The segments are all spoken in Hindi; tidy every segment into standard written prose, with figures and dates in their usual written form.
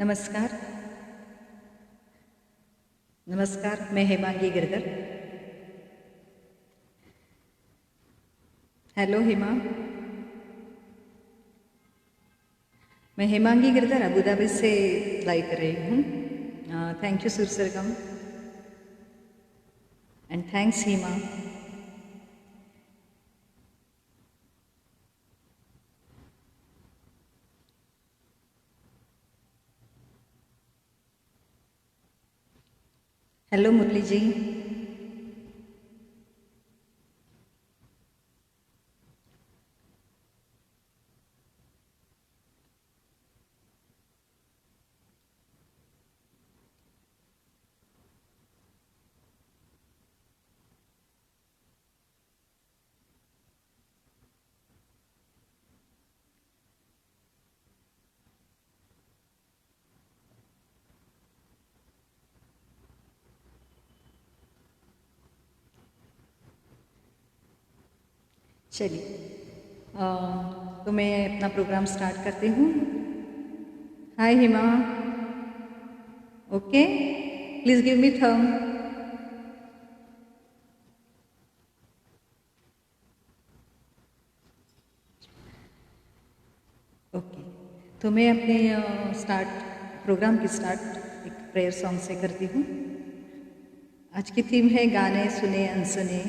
नमस्कार। नमस्कार, मैं हेमांगी गिरधर। हेलो हेमा। मैं हेमांगी गिरधर अबू धाबी से लाइव कर रही हूँ। Thank you Sur Sargam and thanks Hema. Hello Murali ji. चलिए, तो मैं अपना प्रोग्राम स्टार्ट करती हूँ। Hi Hema. Okay, please give me thumb. Okay, तो मैं अपने प्रोग्राम की स्टार्ट एक प्रेयर सॉन्ग से करती हूँ। आज की थीम है गाने सुने अनसुने,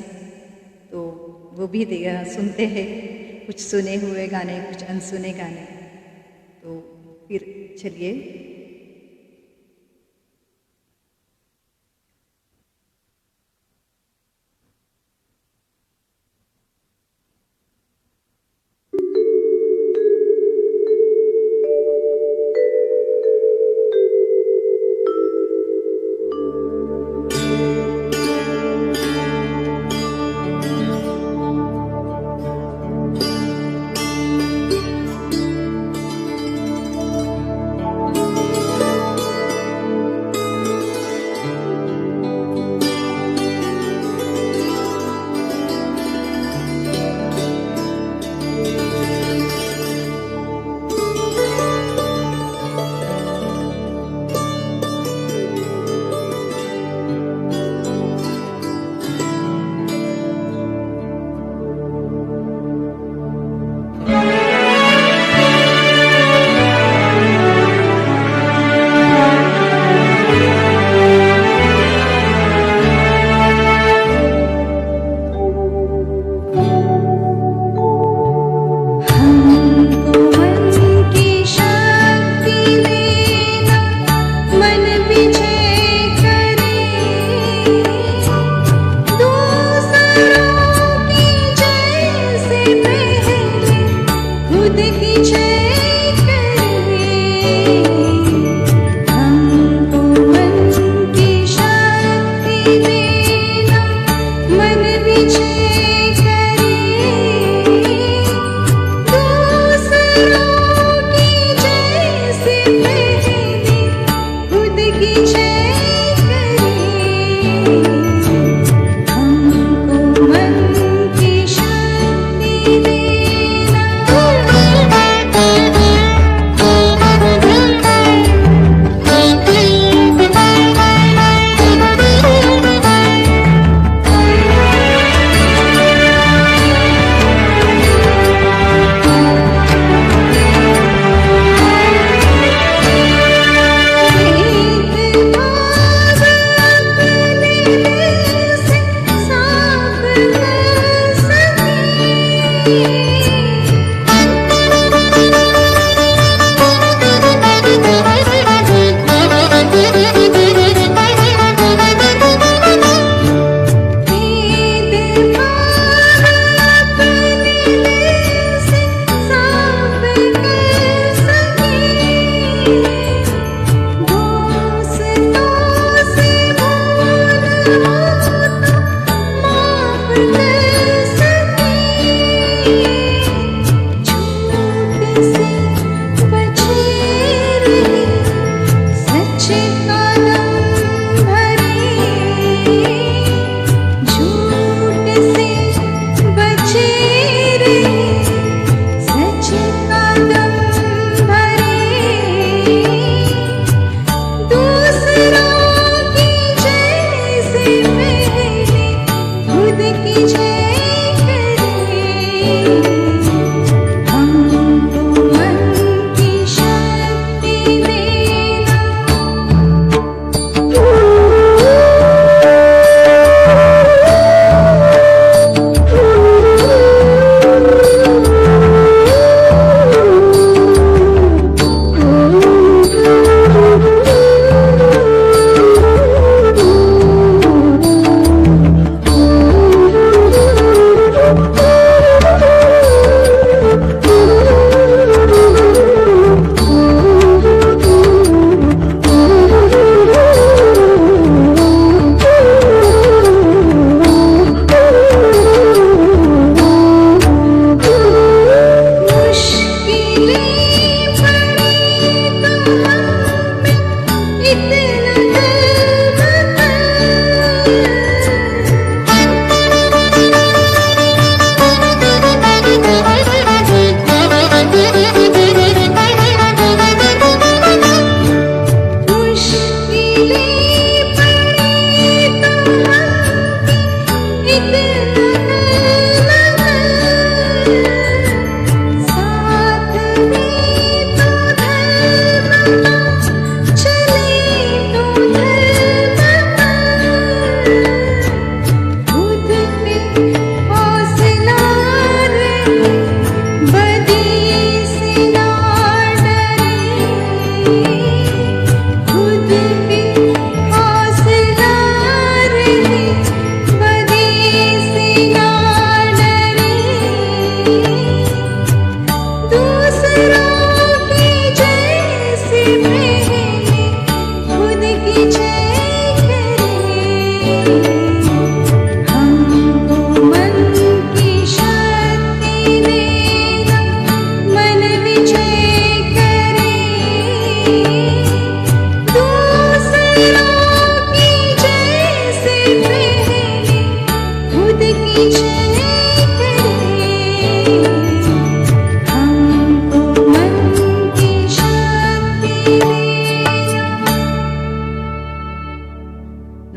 तो वो भी सुनते हैं। कुछ सुने हुए गाने, कुछ अनसुने गाने। तो फिर चलिए।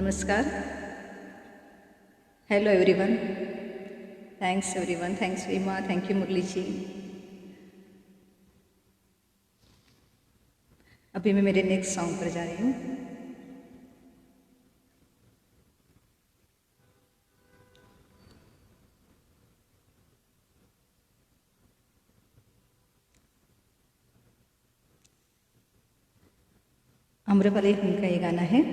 नमस्कार. Hello everyone. Thanks everyone. Thanks Reema. Thank you Murali ji. अभी मैं मेरे नेक्स्ट सॉन्ग पर जा रही हूँ. आम्रपाली फिल्म का ये गाना है.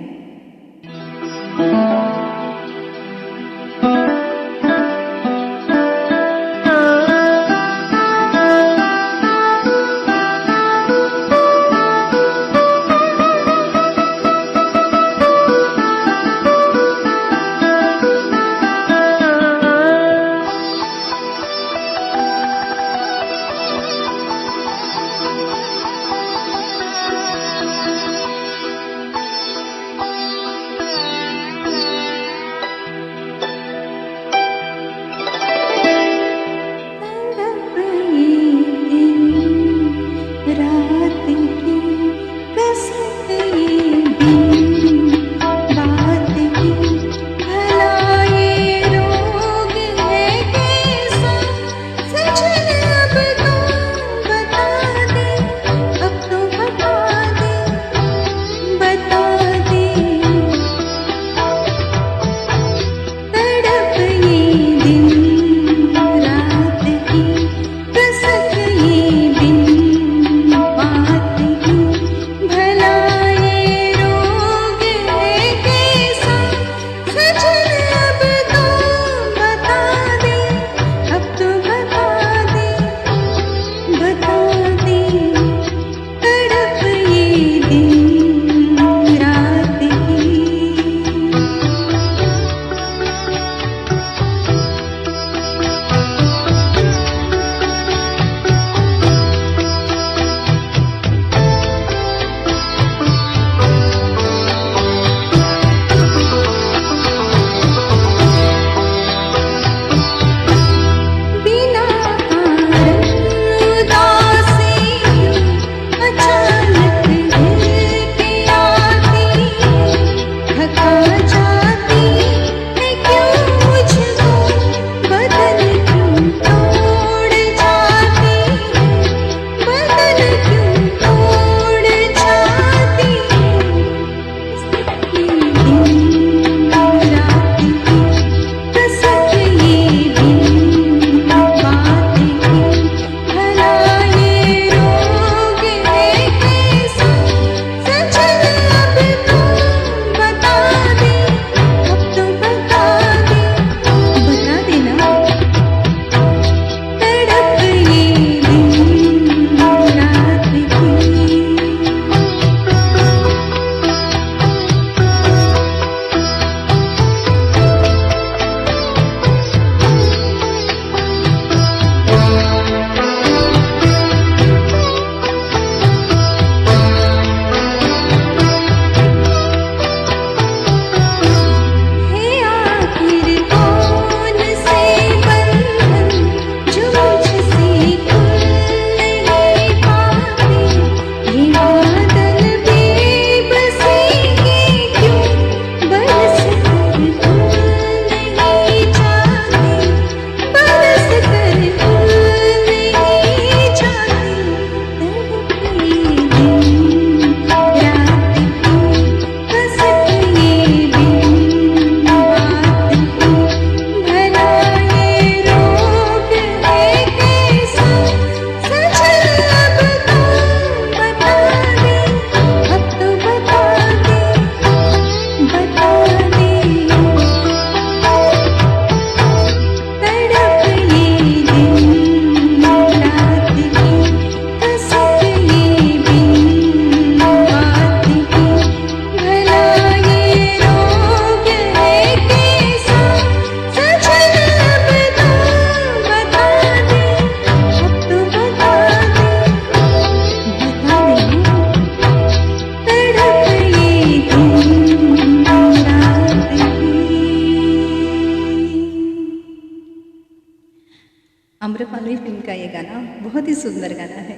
आम्रपाली फिल्म का ये गाना बहुत ही सुंदर गाना है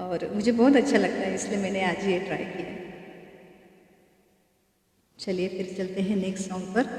और मुझे बहुत अच्छा लगता है, इसलिए मैंने आज ये ट्राई किया. चलिए फिर चलते हैं नेक्स्ट सॉन्ग पर।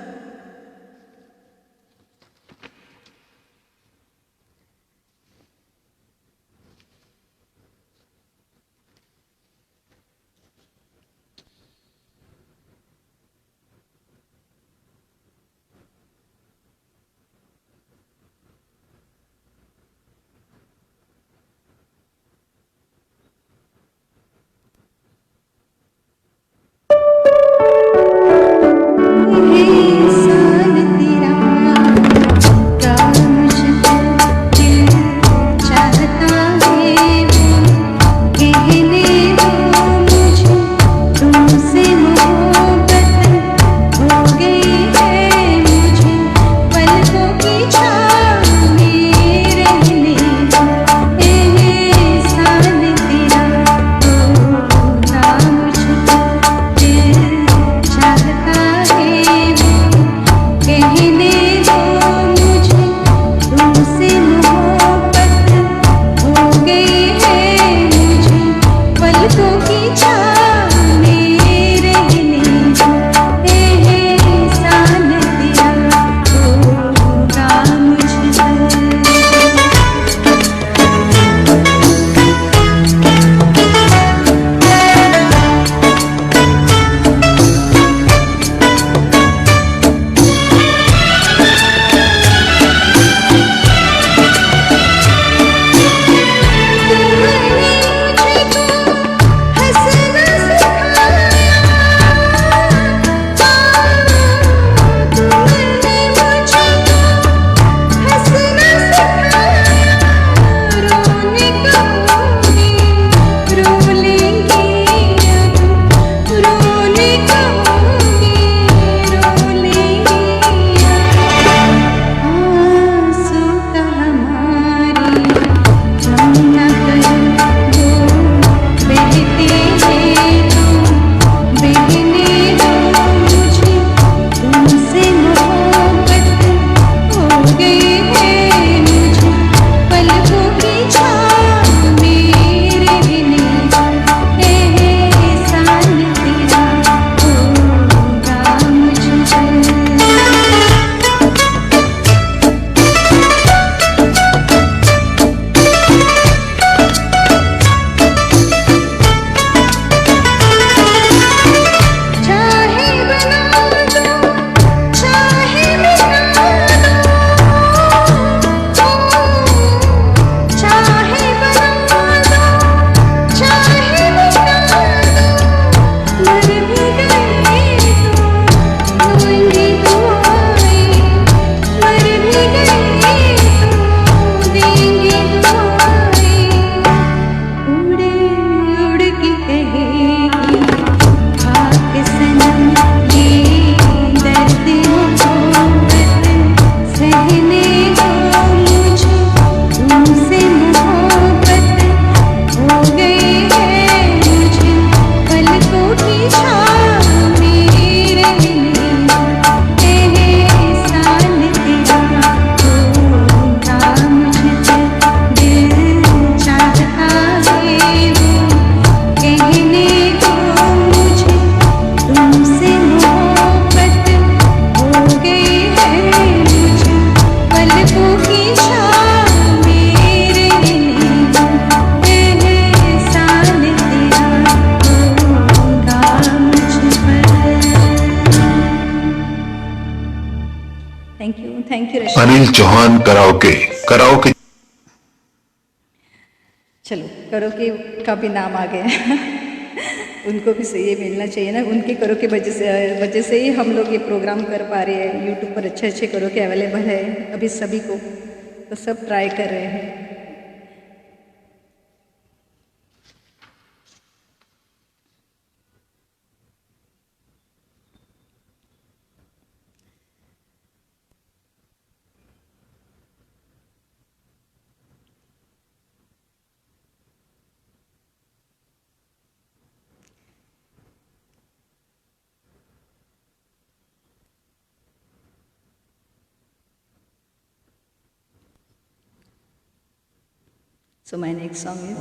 Thank you Rashmi. Anil Chauhan karaoke karaoke. चलो कराओके का भी नाम आ गया उनको भी सही मिलना चाहिए ना, उनके करो के वजह से ही हम लोग ये प्रोग्राम कर पा रहे हैं। यूट्यूब पर अच्छे अच्छे करो के अवेलेबल है अभी सभी को, तो सब ट्राई कर रहे हैं। So my next song is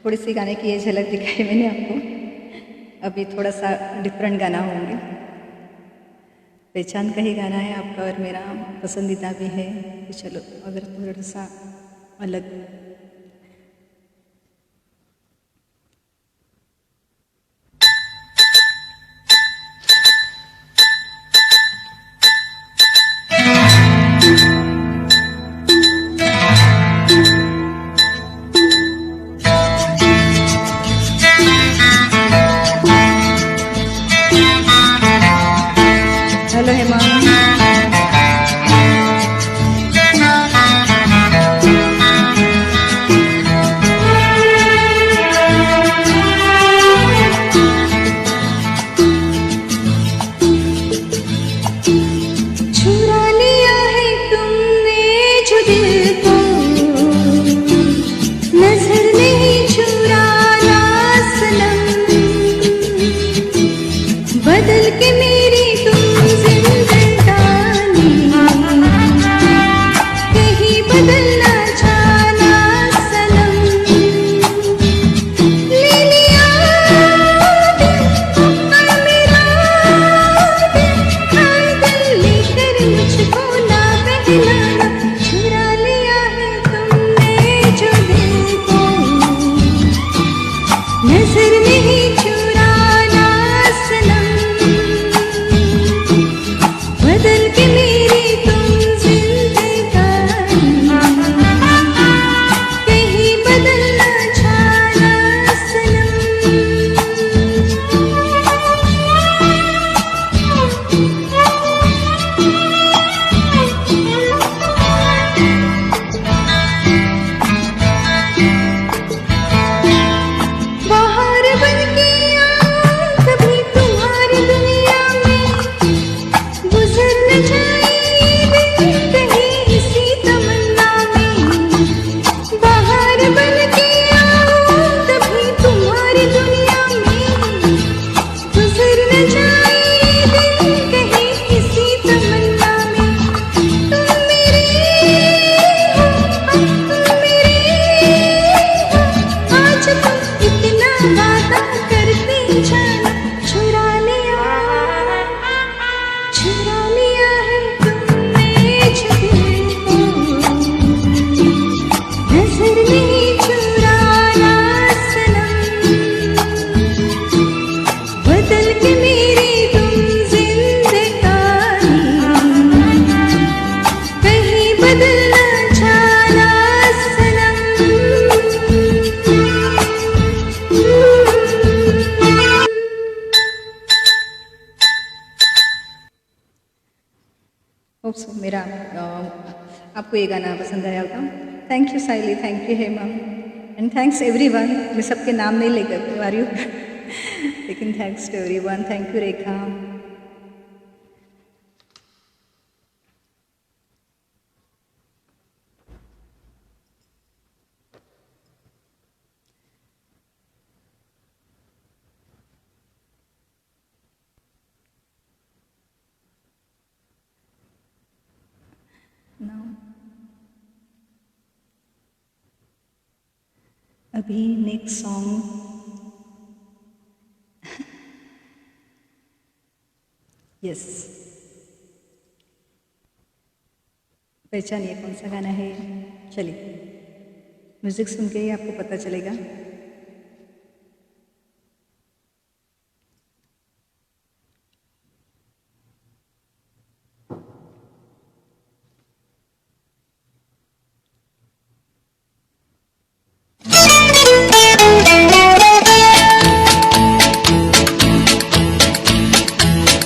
थोड़ी सी गाने की ये झलक दिखाई मैंने आपको। अभी थोड़ा सा डिफरेंट गाना होंगे। पहचान का ही गाना है आपका और मेरा पसंदीदा भी है। तो चलो अगर थोड़ा सा अलग हेलो हेमा। चुरा लिया है तुमने जो दिल को, नजर नहीं चुराना सनम, बदल के मेरी तुम जिंदगानी, कहीं बदल ना जाना सनम। ले लिया दिल और मेरा दिल, हाय दिल लेकर मुझको ना बहलाना। चुरा लिया है तुमने जो दिल को, नजर नहीं चुराना सनम, बदल के मेरी तुम जिंदगानी, कहीं बदल ना जाना सनम। बाहर बन के आऊं कभी तुम्हारी दुनिया में, गुजर न जाए दिन कहीं इसी तमन्ना में। बाहर बन के आऊं कभी तुम्हारी दुनिया में, गुजर न जाए दिन कहीं इसी तमन्ना में। तुम मेरे हो, तुम मेरे हो, आज तुम इतना वादा करते जाना। चुरा लिया है तुमने जो दिल को, नजर नहीं चुराना सनम, बदल के मेरी तुम जिंदगानी, कहीं बदल ना जाना सनम। होप सो मेरा आपको ये गाना पसंद आया होगा। Thank you Saili, thank you Hema and thanks everyone. मैं सबके नाम नहीं लेकर पा रही हूँ लेकिन thanks to everyone. Thank you Rekha. Now, अभी नेक्स्ट सॉन्ग यस, पहचानिए कौन सा गाना है। चलिए म्यूजिक सुन के ही आपको पता चलेगा।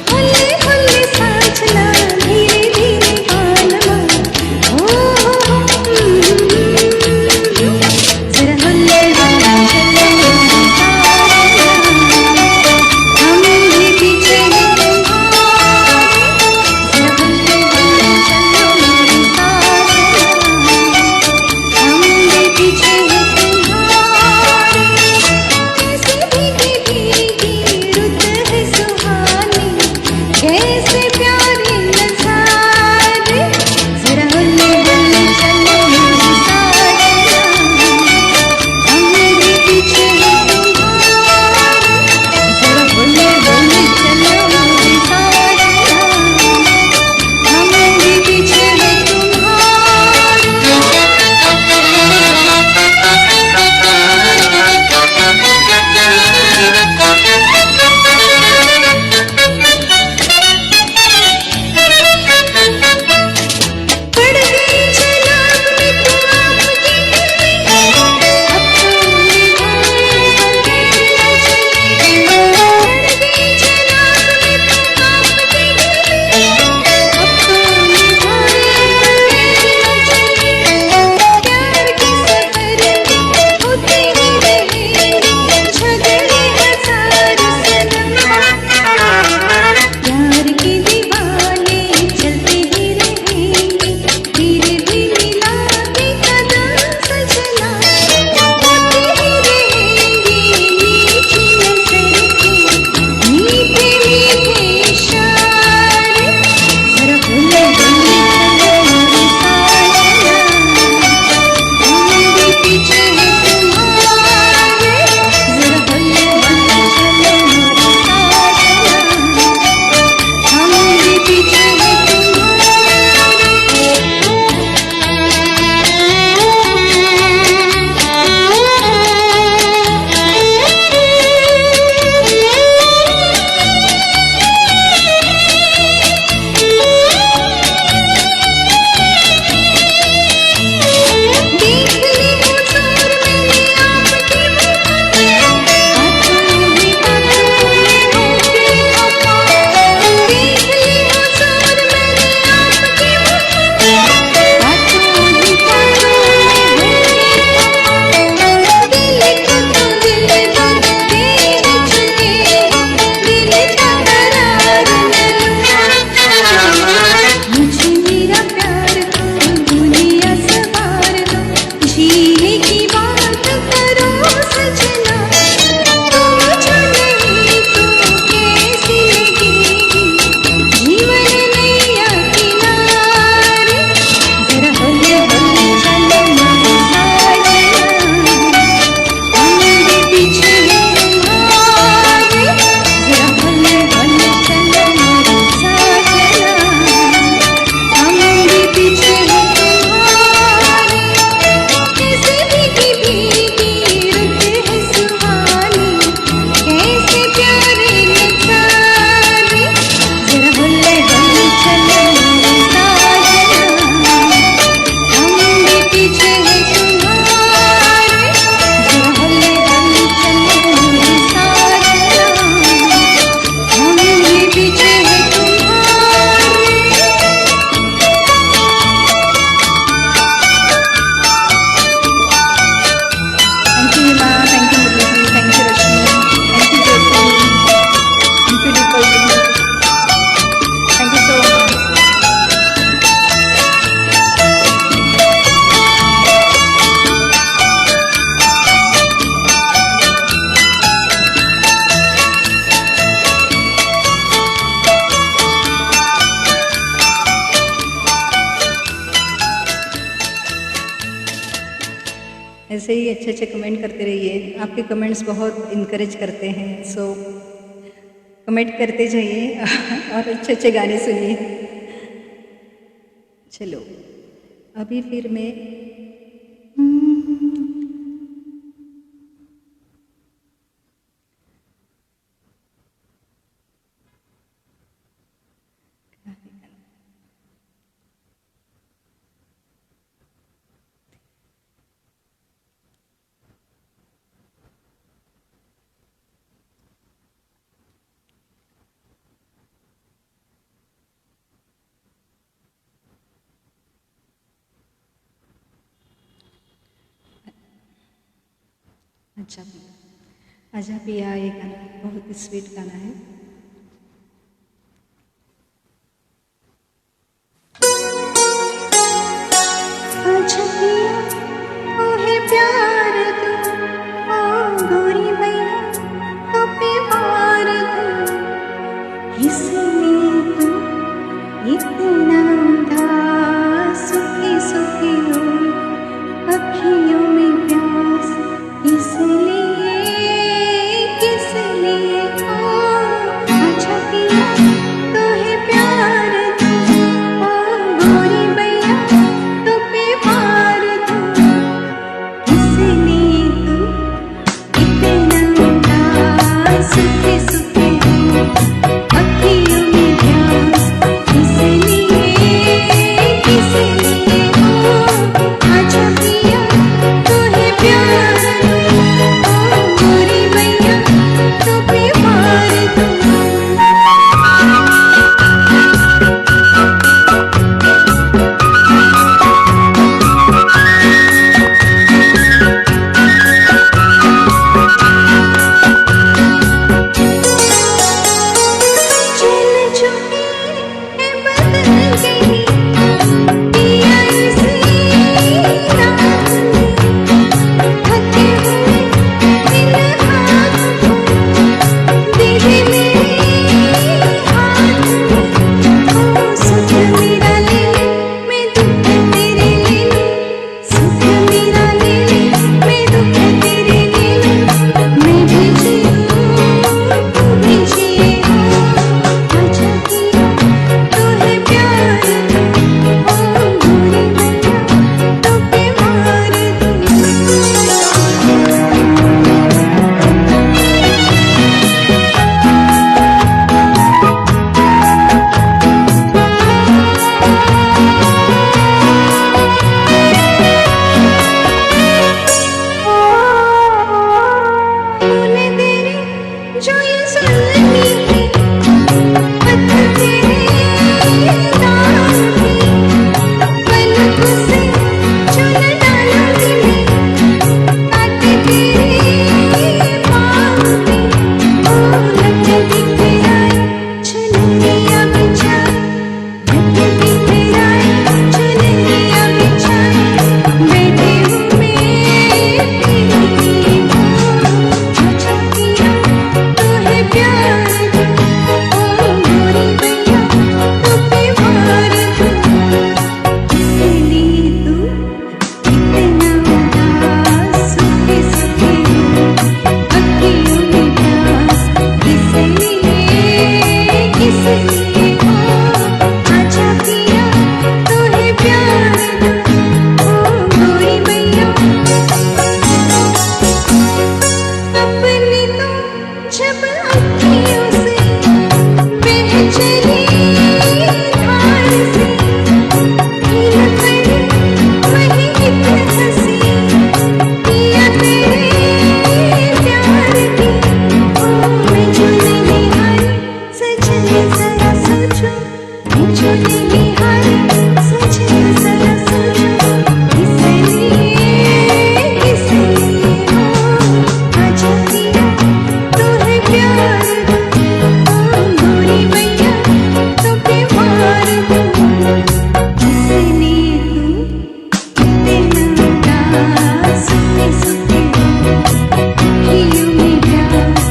हुल्ले हुल्ले साजना धीरे धीरे आलमा, हो जरा हुल्ले ऐसे ही अच्छे अच्छे कमेंट करते रहिए, आपके कमेंट्स बहुत इनकरेज करते हैं। सो कमेंट करते जाइए और अच्छे अच्छे गाने सुनिए। चलो अभी फिर मैं आजा पिया ये गाना बहुत ही स्वीट गाना है। आजा पिया ओहे प्यार तू, ओ गोरी मैया तो प्यार तू, इसलिए तू इतना उदास, सुखी सुखी हो अखियों में प्यास, इसलिए किसलिए हो। आजा पिया तोहे प्यार तू, ओ गोरी मैया तो प्यार तू, इसलिए तू इतना उदास, सुखी सुखी हो अखियों में प्यास, इसलिए किसलिए हो। आजा पिया तोहे प्यार तू, ओ गोरी मैया तो प्यार तू। चल चुकी है बदल गई पिया इसी रात में, थके हुए इन हाथों दे दे मेरे हाथ में। ओ सुख मेरा ले ले मैं दुख तेरे ले लूं, सुख मेरा ले ले मैं दुख तेरे ले लूं, मैं भी जीऊं तू भी जिए हो। आजा पिया तोहे प्यार तू, ओ गोरी मैया तो प्यार तू। तूने तेरे जो ये सुननी थी, पत्थर तेरे दाम थी, पलकों से चुन डालूंगी मैं, कांटे तेरे पाँव पे। ओ लट बिखराए चुनरिया बिछाए, लट बिखराए चुनरिया बिछाए, बैठे हूँ मैं तेरे लिए हो। आजा पिया तोहे प्यार तू, ओ गोरी मैया तो प्यार तू, इसलिए तू इतना उदास, सुखी सुखी हो अखियों में प्यास, इसलिए किसलिए हो। आजा पिया तोहे प्यार तू, ओ गोरी मैया। अपनी तो जब अखियों से बह चली धार से, हिल पड़ी वही एक हंसी पिया तेरे प्यार की। ओ मैं जो नहीं हारी सजन जरा सोचो, मैं जो नहीं हारी सजन जरा सोचो, इसलिए किसलिए हो। आजा पिया तोहे प्यार तू, ओ गोरी मैया तो प्यार तू, इसलिए तू इतना उदास, सुखी सुखी हो अखियों में प्यास,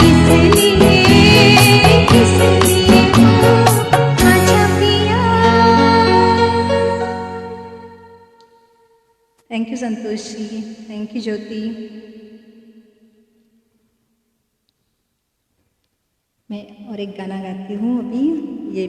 इसलिए किसलिए हो। आजा पिया। Thank you Santosh ji, thank thank you Jyoti. मैं और एक गाना गाती हूँ अभी। ये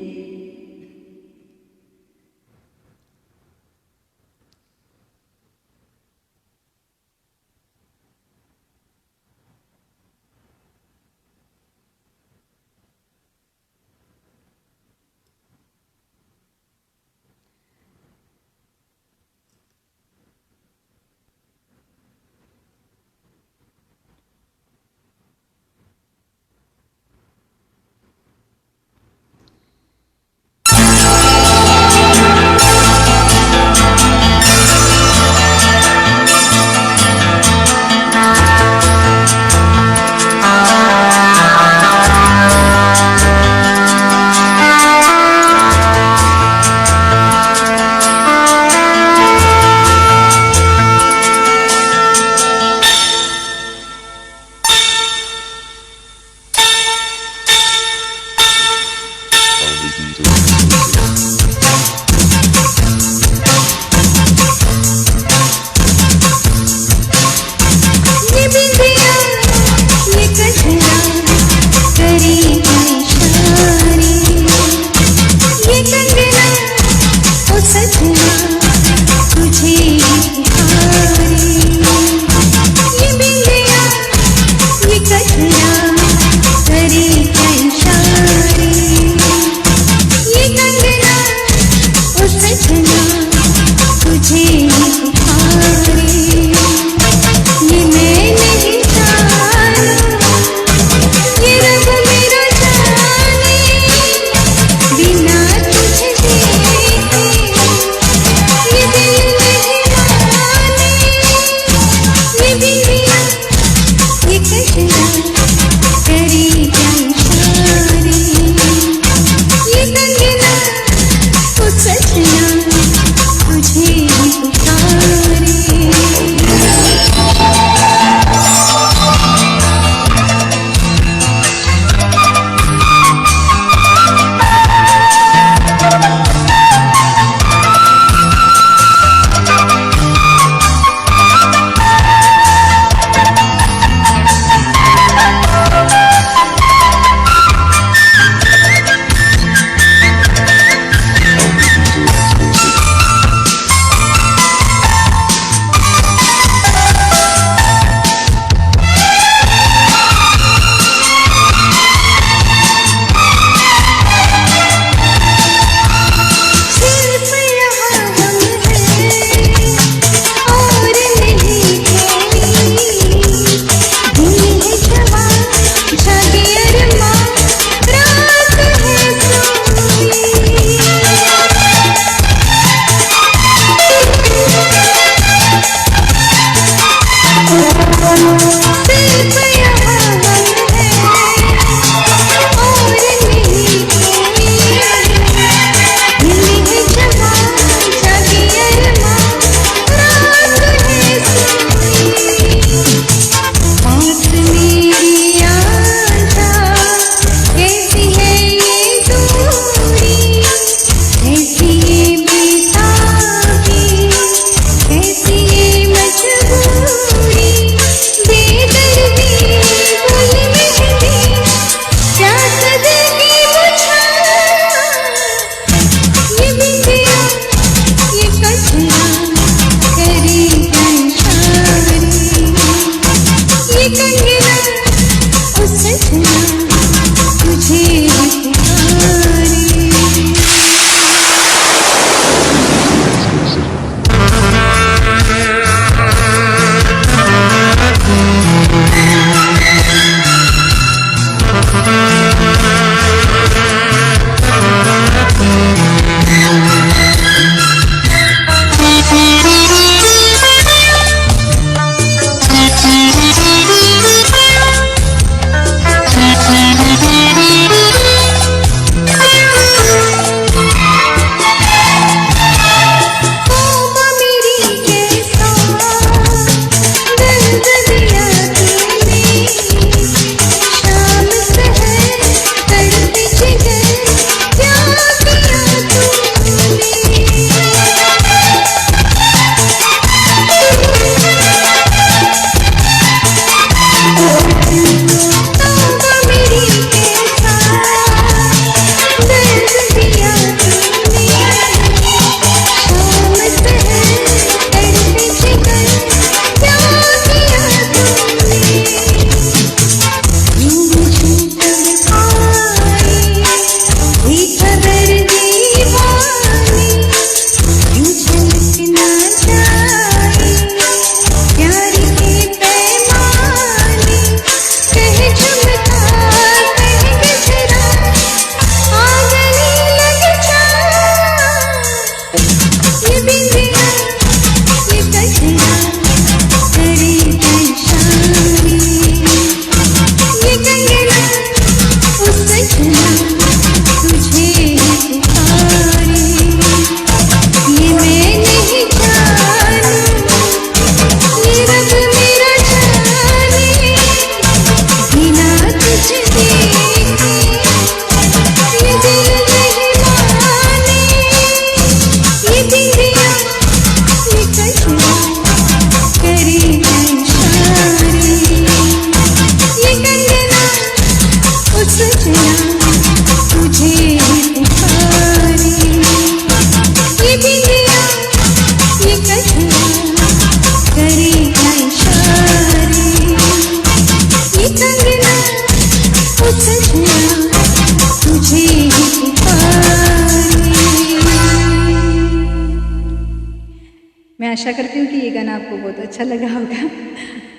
आशा करती हूँ कि ये गाना आपको बहुत अच्छा लगा होगा।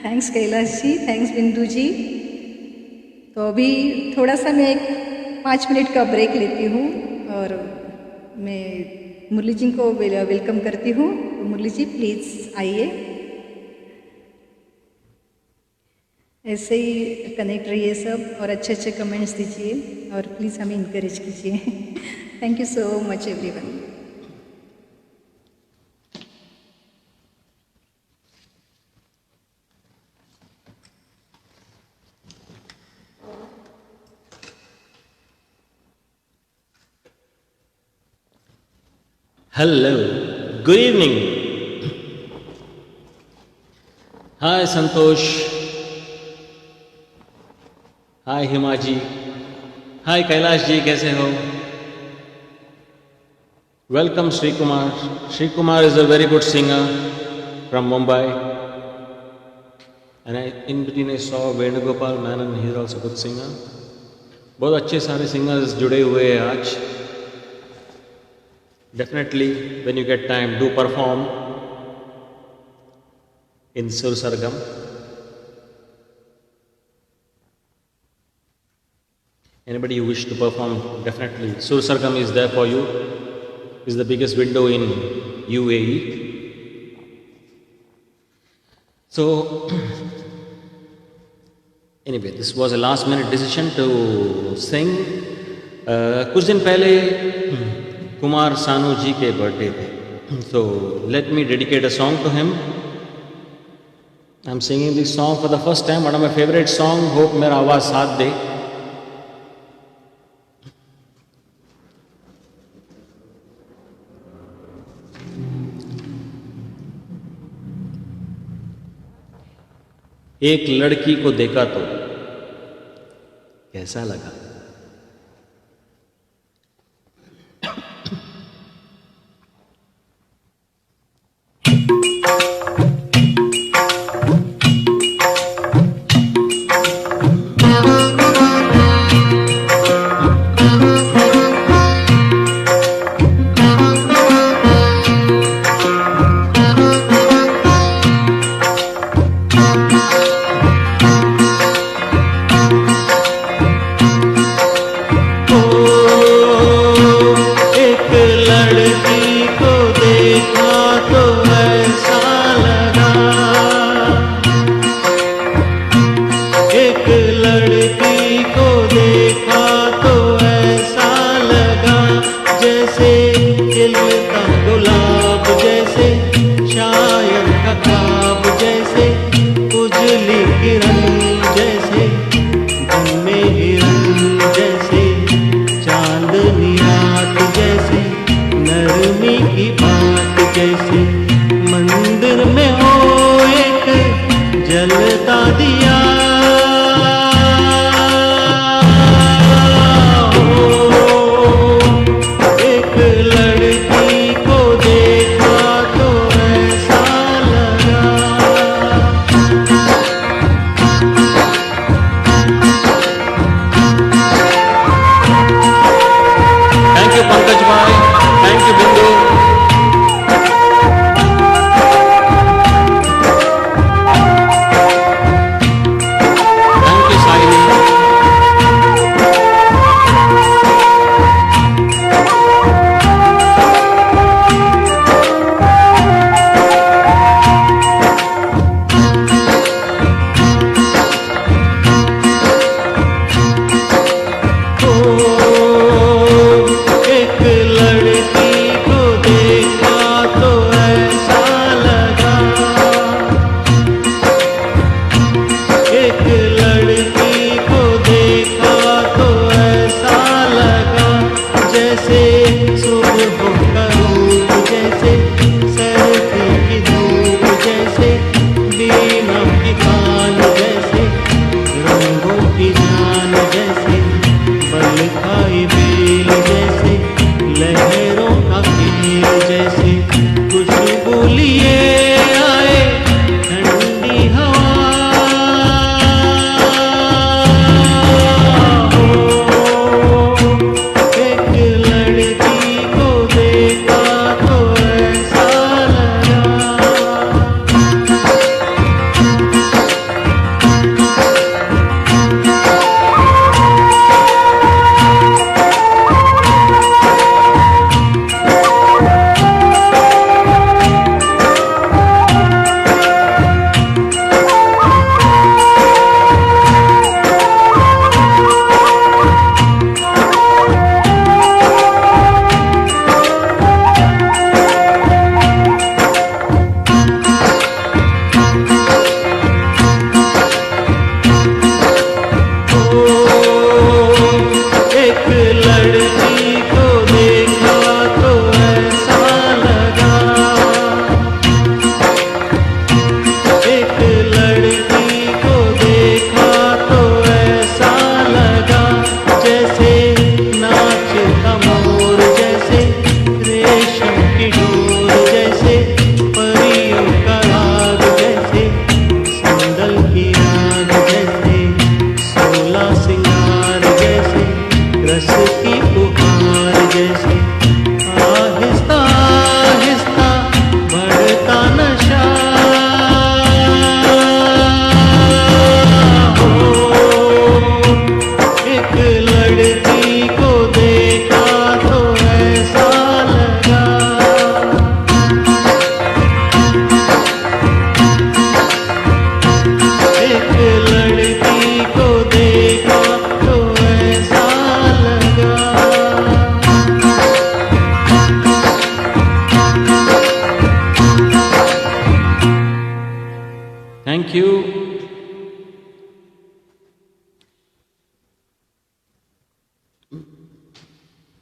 थैंक्स कैलाश जी, थैंक्स बिंदु जी। तो अभी थोड़ा सा मैं एक 5 मिनट का ब्रेक लेती हूँ और मैं मुरली जी को वेलकम करती हूँ। तो मुरली जी प्लीज़ आइए, ऐसे ही कनेक्ट रहिए सब और अच्छे अच्छे कमेंट्स दीजिए और प्लीज़ हमें इनकरेज कीजिए। Thank you so much everyone. Hello, good evening. Hi Santosh. Hi Himaji. Hi Kailash ji, कैसे हो? Welcome Sri Kumar. Sri Kumar is a very good singer from Mumbai. And in between I saw Venugopal Menon, he is also a good singer. बहुत अच्छे सारे singers जुड़े हुए हैं आज. Definitely, when you get time, do perform in Sur Sargam. Anybody who wish to perform, definitely. Sur Sargam is there for you. It's the biggest window in UAE. So, anyway, this was a last minute decision to sing. कुछ दिन पहले कुमार सानू जी के बर्थडे थे, so let me dedicate a song to him. I'm singing this song for the first time, one of my favorite song. Hope मेरा आवाज साथ दे. एक लड़की को देखा तो कैसा लगा,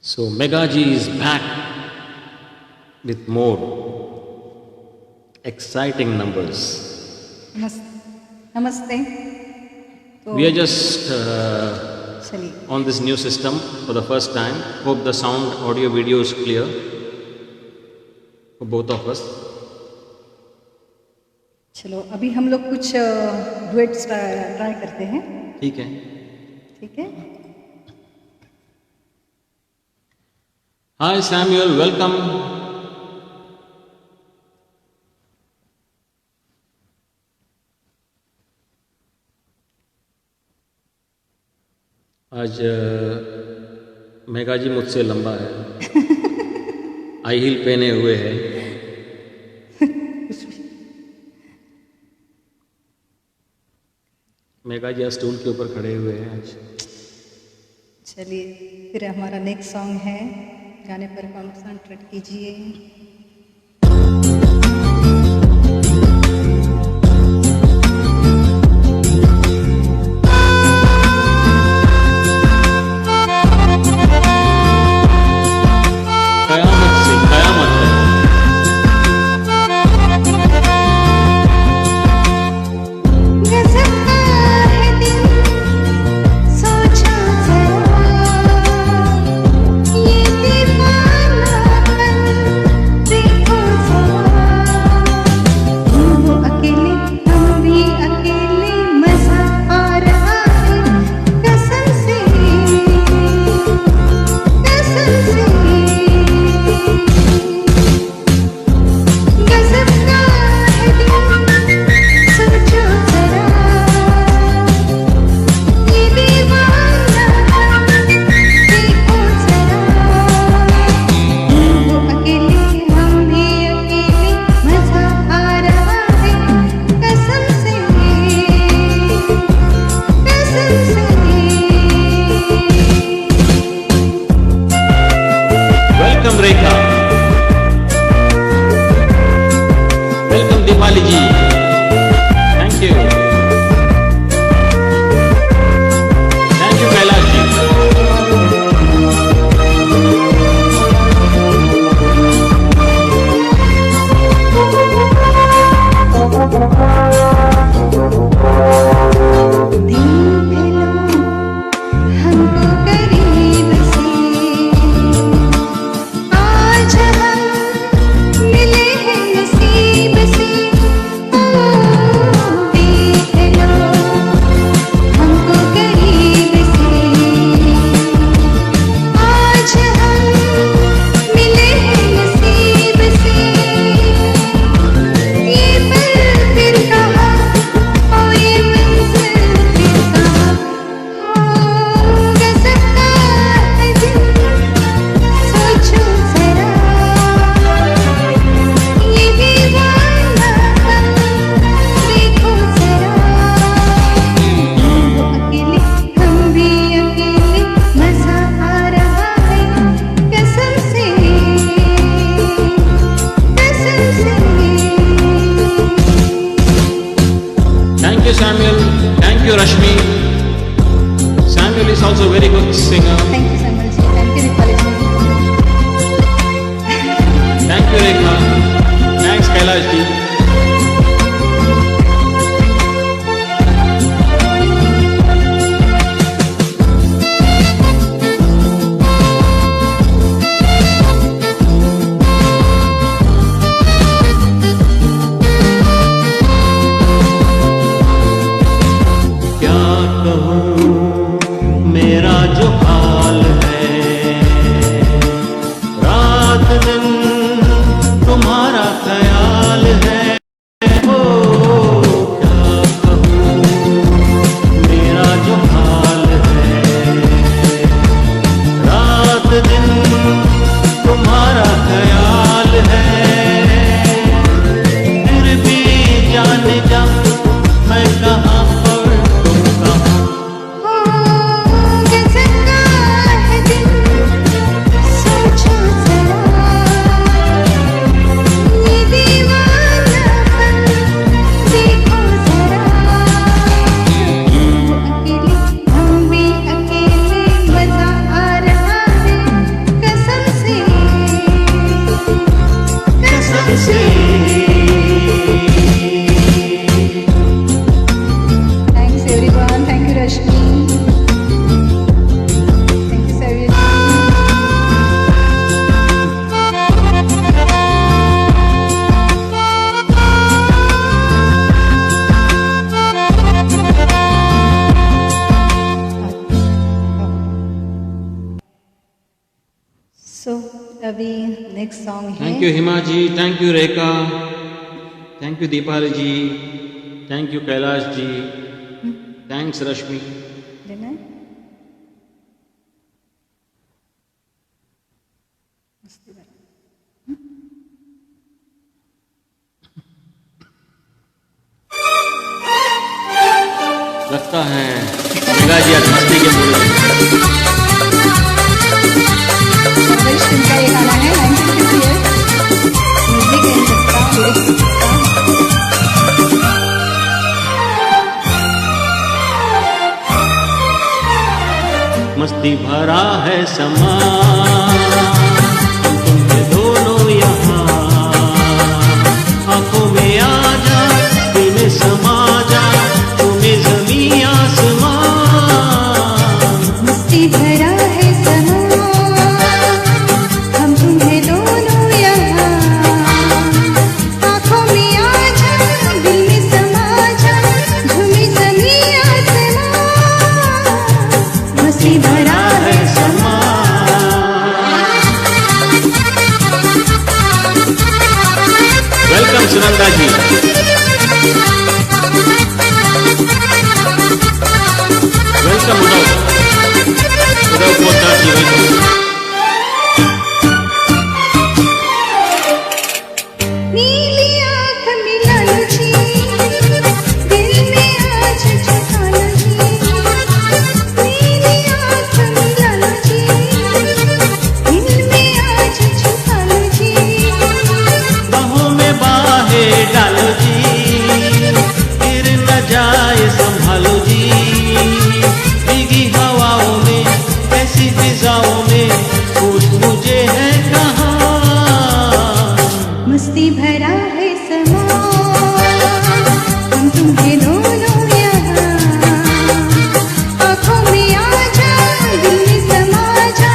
So Megaji is back with more exciting numbers. नमस्ते। तो We are just चलिए, on this new system for the first time. Hope the sound, audio, video is clear for both of us. चलो अभी हम लोग कुछ डुएट्स ट्राई करते हैं, ठीक है। ठीक है? Hi Samuel, welcome. आज मेघाजी मुझसे लंबा है, आई हील पहने हुए है। मेघाजी आज स्टूल के ऊपर खड़े हुए हैं आज। चलिए फिर हमारा नेक्स्ट सॉन्ग है, गाने पर कॉन्सेंट्रेट कीजिए। कयामत से कयामत है। गज़ब का है दिन, सोचो ज़रा, ये दीवानापन देखो ज़रा। वो अकेले, हम भी अकेले, मज़ा आ रहा है कसम से, कसम से। गज़ब का है दिन, सोचो ज़रा, ये दीवानापन देखो ज़रा। वो अकेले, हम भी अकेले, मज़ा आ रहा है कसम से, कसम से। Welcome Rekha, welcome Deepali ji, thank you Kailash ji. देख लो हमको करीब से, आज हम मिले हैं नसीब से। देख लो हमको करीब से, आज हम मिले हैं नसीब से। ये पल फिर कहाँ, ओ ये मंज़िल फिर कहाँ। गज़ब का है दिन, सोचो ज़रा, ये दीवानापन देखो ज़रा। वो अकेले, हम भी अकेले, मज़ा आ रहा है कसम से, कसम से। Thank you Samuel, thank you Rashmi. Samuel is also a very good singer. Thank you Samuel ji, thank you Deepali ji. Thank you Rekha, thanks Kailash ji. क्या कहूँ मेरा जो हाल है, रात दिन तुम्हारा ख्याल है। ओ क्या कहूँ मेरा जो हाल है, रात दिन तुम्हारा ख्याल है। फिर भी जाने जा मैं कहाँ पर तुम कहाँ, रश्मि, थैंक यू सैवियर जी। सो अभी नेक्स्ट सॉन्ग है। Thank you Hima ji, thank you Rekha, thank you Deepali ji, thank you Kailash ji, thanks Rashmi. लेना है? लगता है मेघा जी आज मस्ती के मूड में। परवरिश फिल्म का ये गाना है 1958, music and Datta, lyrics Datta. मस्ती भरा है समा, हम तुम दोनों यहाँ, आंखों में आ जा, दिल में समा जा, तुम्हें जमीन आसमां। मस्ती भरा है समा, हम तुम्हें दोनों यहाँ, आँखों में आ जा, दिल में समा जा, झूमे ज़मीं आसमां। मस्ती भरा है समा। वेलकम सुनंदा जी। वेलकम उद्धव पोद्दार जी, वेलकम। नीली आँख मिला लो जी, दिल में आज छुपा लो जी। नीली आँख मिला लो जी, दिल में आज छुपा लो जी। बाहों में बाहें डालो जी, गिर न जाए संभालो जी। भीगी हवाओं में, ऐसी फिजाओं में, पूछ मुझे है कहाँ। मस्ती भरा है समा, हम तुम्हें दोनों यहाँ, आँखों में आ जा, दिल में समा जा,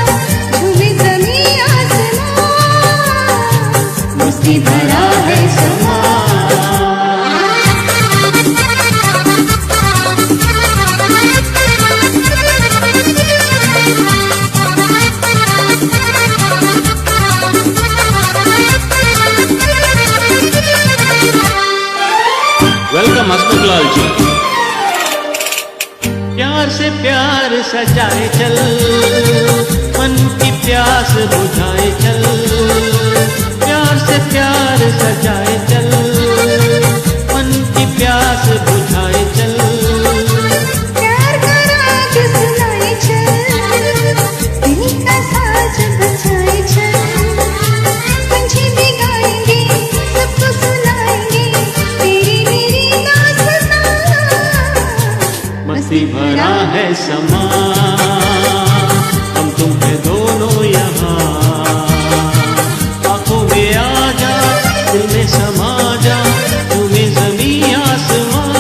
झूमे ज़मीं आसमां। मस्ती भरा है समा। वेलकम हसमुख लाल जी। प्यार से प्यार सजाए चल, मन की प्यास बुझाए चल। प्यार से प्यार सजाए चल, मन की प्यास बुझाए चल। प्यार का राग सुनाए चल, दिल का साज बजाए चल। पंछी भी गाएंगे, सबको सुनाएंगे, तेरी मेरी दास्तां। मस्ती भरा है समा, हम तुम्हें दोनों यहाँ, आंखों में आ जा, दिल में समा जा, तुम्हें जमीन आसमां।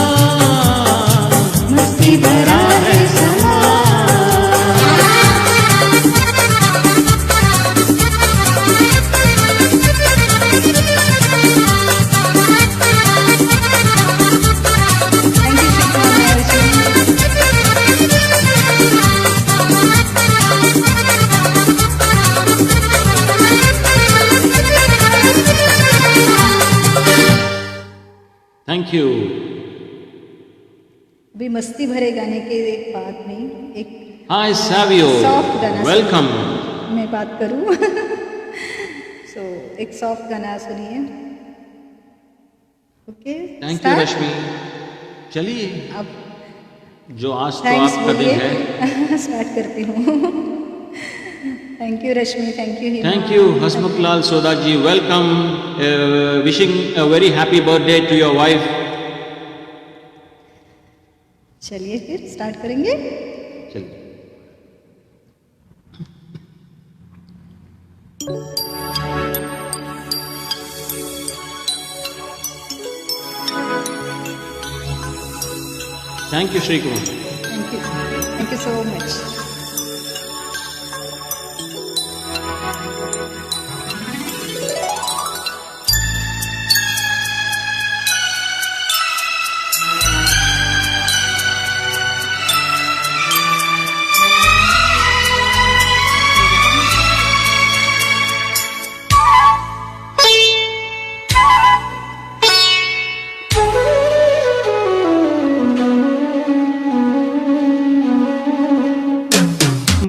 मस्ती भरा है समा। Thank you Shilpa Nair ji. Thank you. अभी मस्ती भरे गाने के बाद में एक हाय सावियो, सॉफ्ट गाना वेलकम। मैं बात करूं सो एक सॉफ्ट गाना सुनिए। Okay, thank you Rashmi. चलिए, अब जो आज तो थैंक्स आपका दिन है। बोलिए स्टार्ट करती हूँ। Thank you Rashmi, thank you Hima. Thank you Hasmukh Lal Sodha ji, welcome. Wishing a very happy birthday to your wife. चलिए फिर स्टार्ट करेंगे। चलिए। Thank you, Shri Kumar. Thank you so much.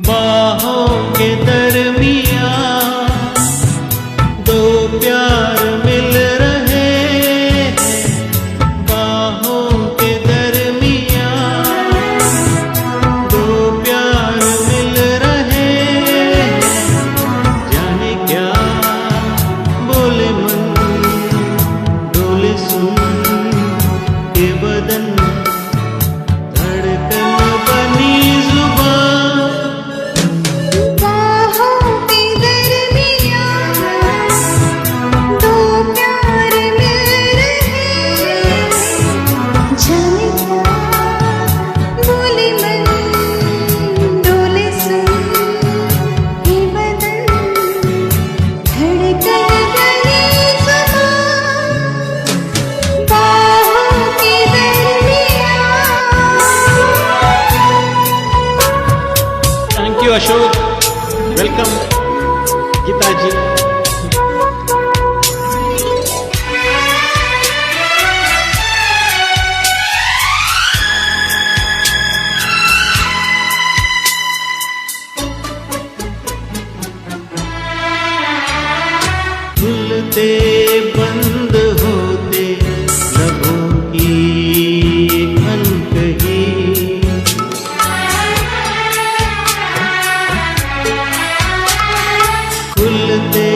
बाहों के दरमियाँ दो प्यार मिल रहे हैं, बाहों के दरमियाँ दो प्यार मिल रहे हैं, जाने क्या बोले मन डोले सुन के बदन धड़कन बनी जुबान बाहों के दरमियाँ दो प्यार मिल रहे हैं, जाने क्या बोले मन डोले सुन ये बदन धड़कन बनी जुबान बाहों के दरमियाँ। Thank you, Ashok. Welcome, Geeta ji. खुलते बंद होते लबों की अनकही खुलते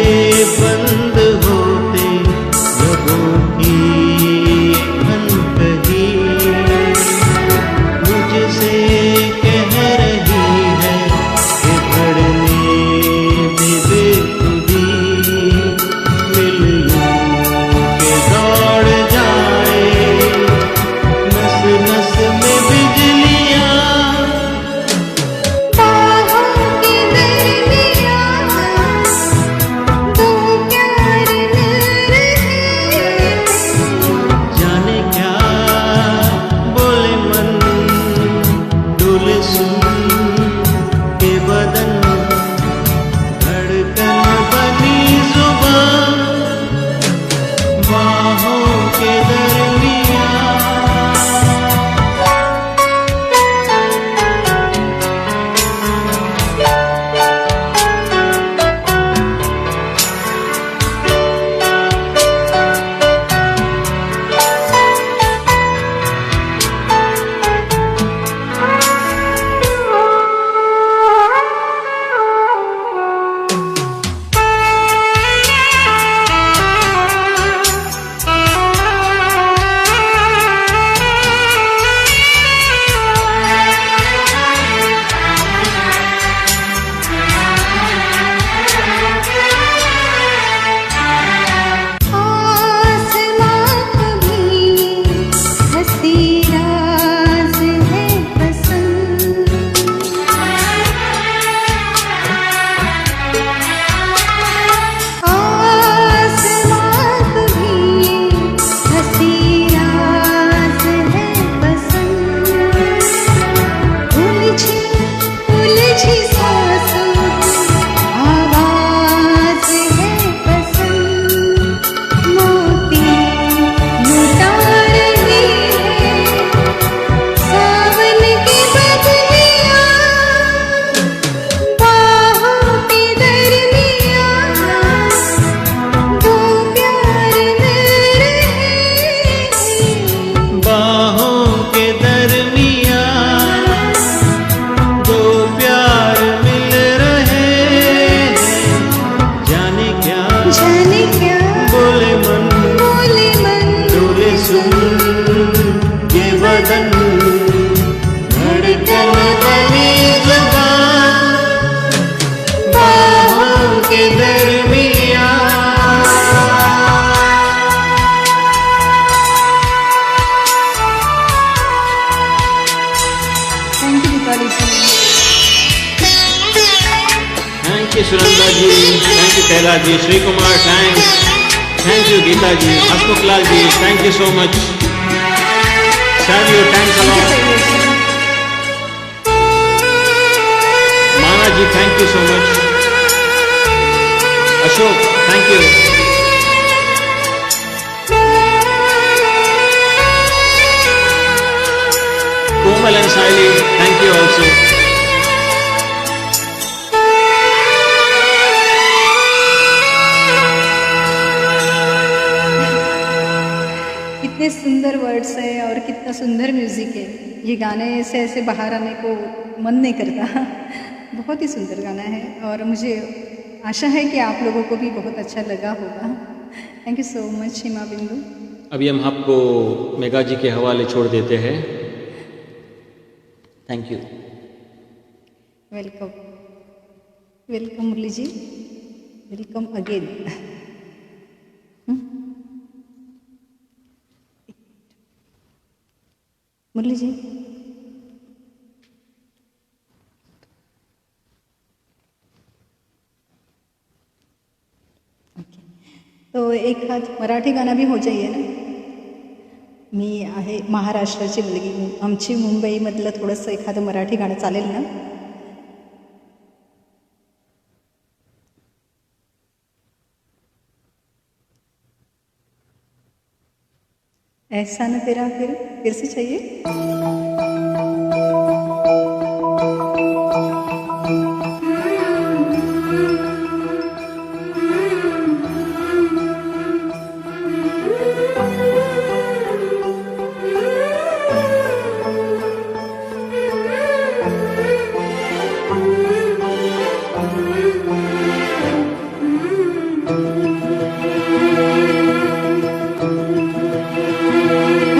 Mitali ji. Thank you Sunanda ji, thank you Kaila ji, Shri Kumar thanks, thank you Geeta ji, Hasmukh Lal ji thank you so much, Sailu thanks a lot, Mana ji thank you so much, Ashok thank you, Komal and Saili thank you also. कितने सुंदर वर्ड्स हैं और कितना सुंदर म्यूज़िक है। ये गाने से ऐसे बाहर आने को मन नहीं करता। बहुत ही सुंदर गाना है और मुझे आशा है कि आप लोगों को भी बहुत अच्छा लगा होगा। थैंक यू सो मच हिमा बिंदु। अभी हम आपको मेगा जी के हवाले छोड़ देते हैं। Thank you. Welcome welcome Murali ji, welcome again. Murali ji okay, तो एक हात मराठी गाणं भी हो जाइए ना। मी आहे महाराष्ट्राची मुलगी, आमची मुंबईमधलं थोडंसं एखादं मराठी गाणं चालेल ना? एहसान तेरा फिर से चाहिए।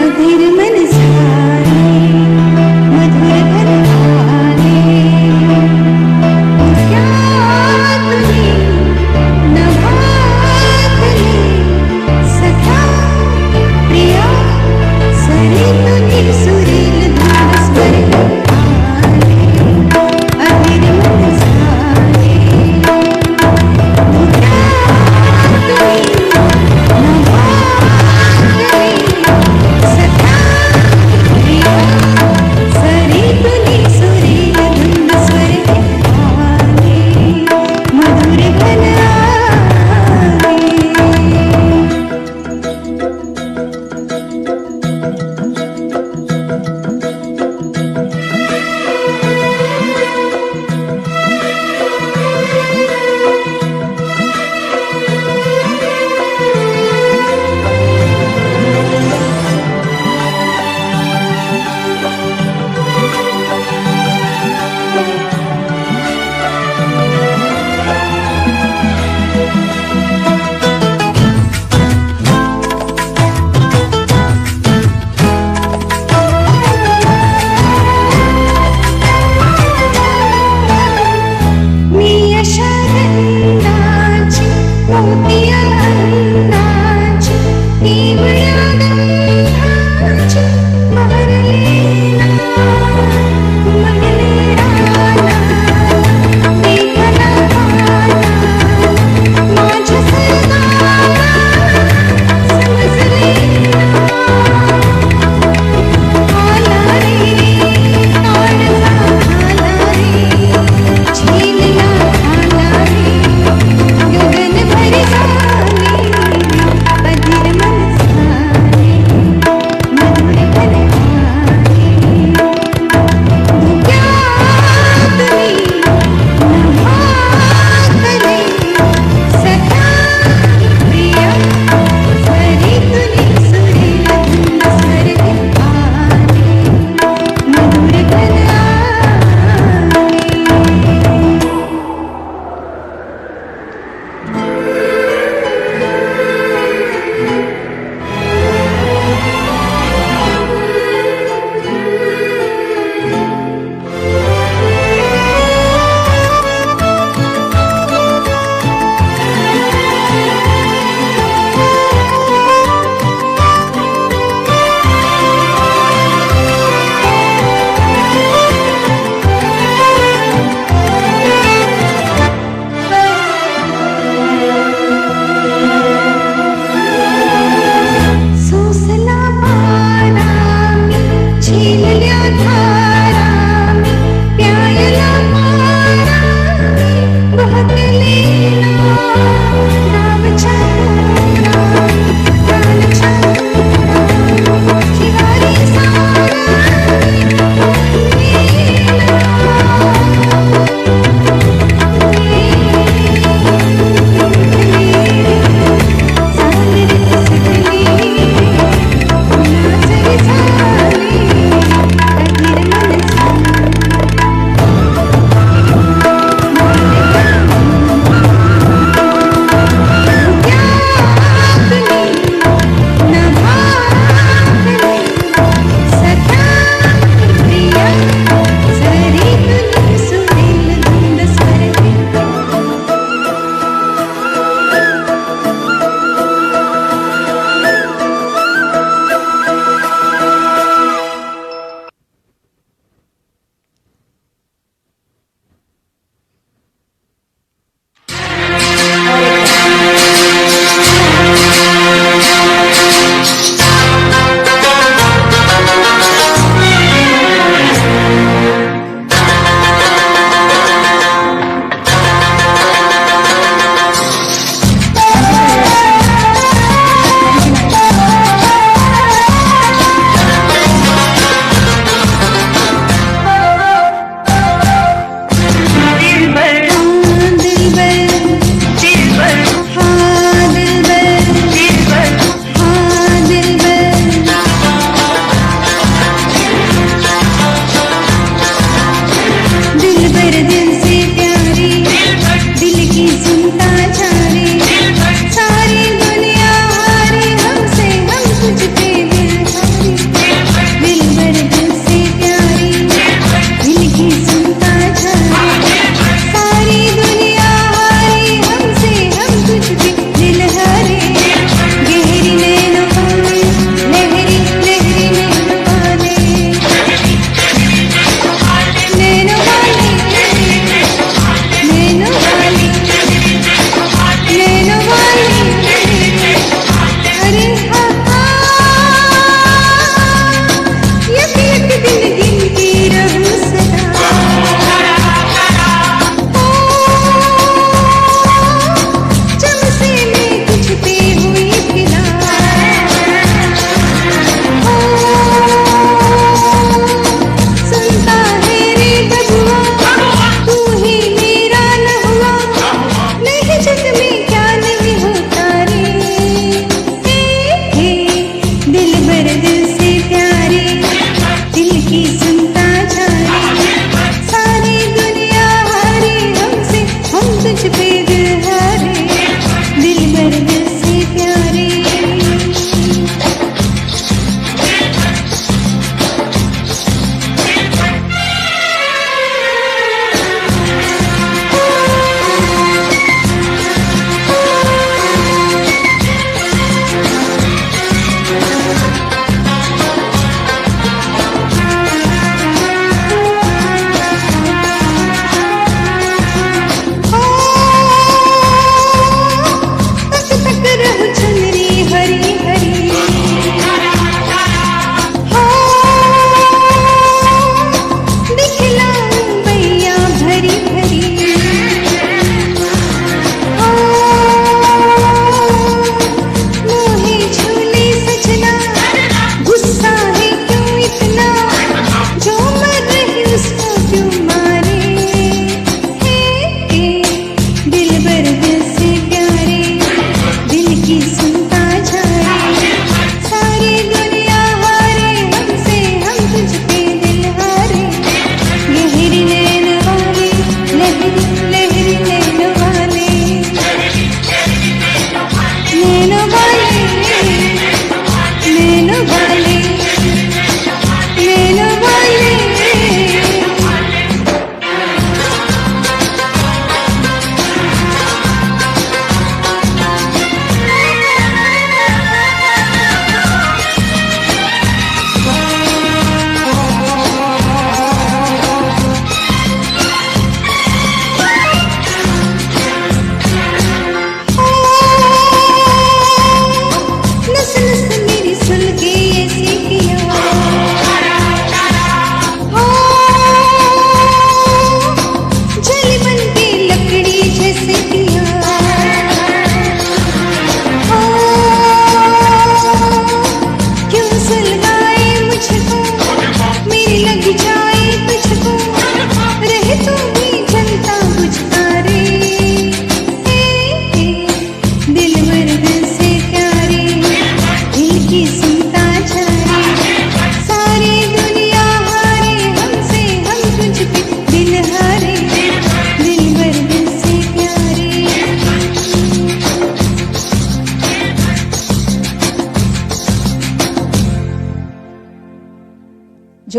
अधीर मन सारे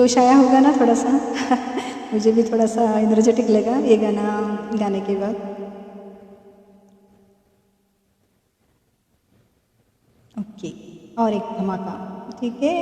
जोश आया होगा ना थोड़ा सा मुझे भी थोड़ा सा एनर्जेटिक लगा ये गाना गाने के बाद। ओके, और एक धमाका, ठीक है।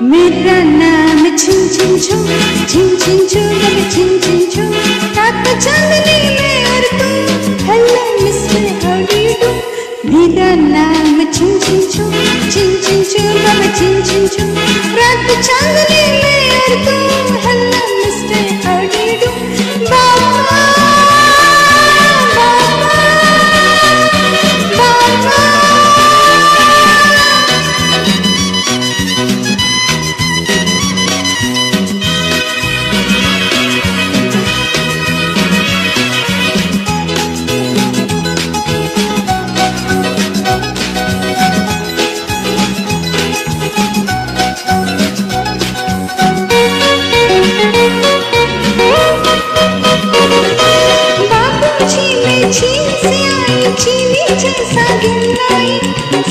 मेरा नाम छिन छिन छू, छिन छिन छू, जब छिन छिन छू, रात चांदनी में और तू, hello mister how do you do. मेरा नाम छिन छिन छू, छिन छिन छू, जब छिन छिन छू, रात चांदनी में और तू, hello mister how do you do. बाबा बाबा बाबा बाबूजी मैं चीन से आई, चीनी जैसा गिरनाई,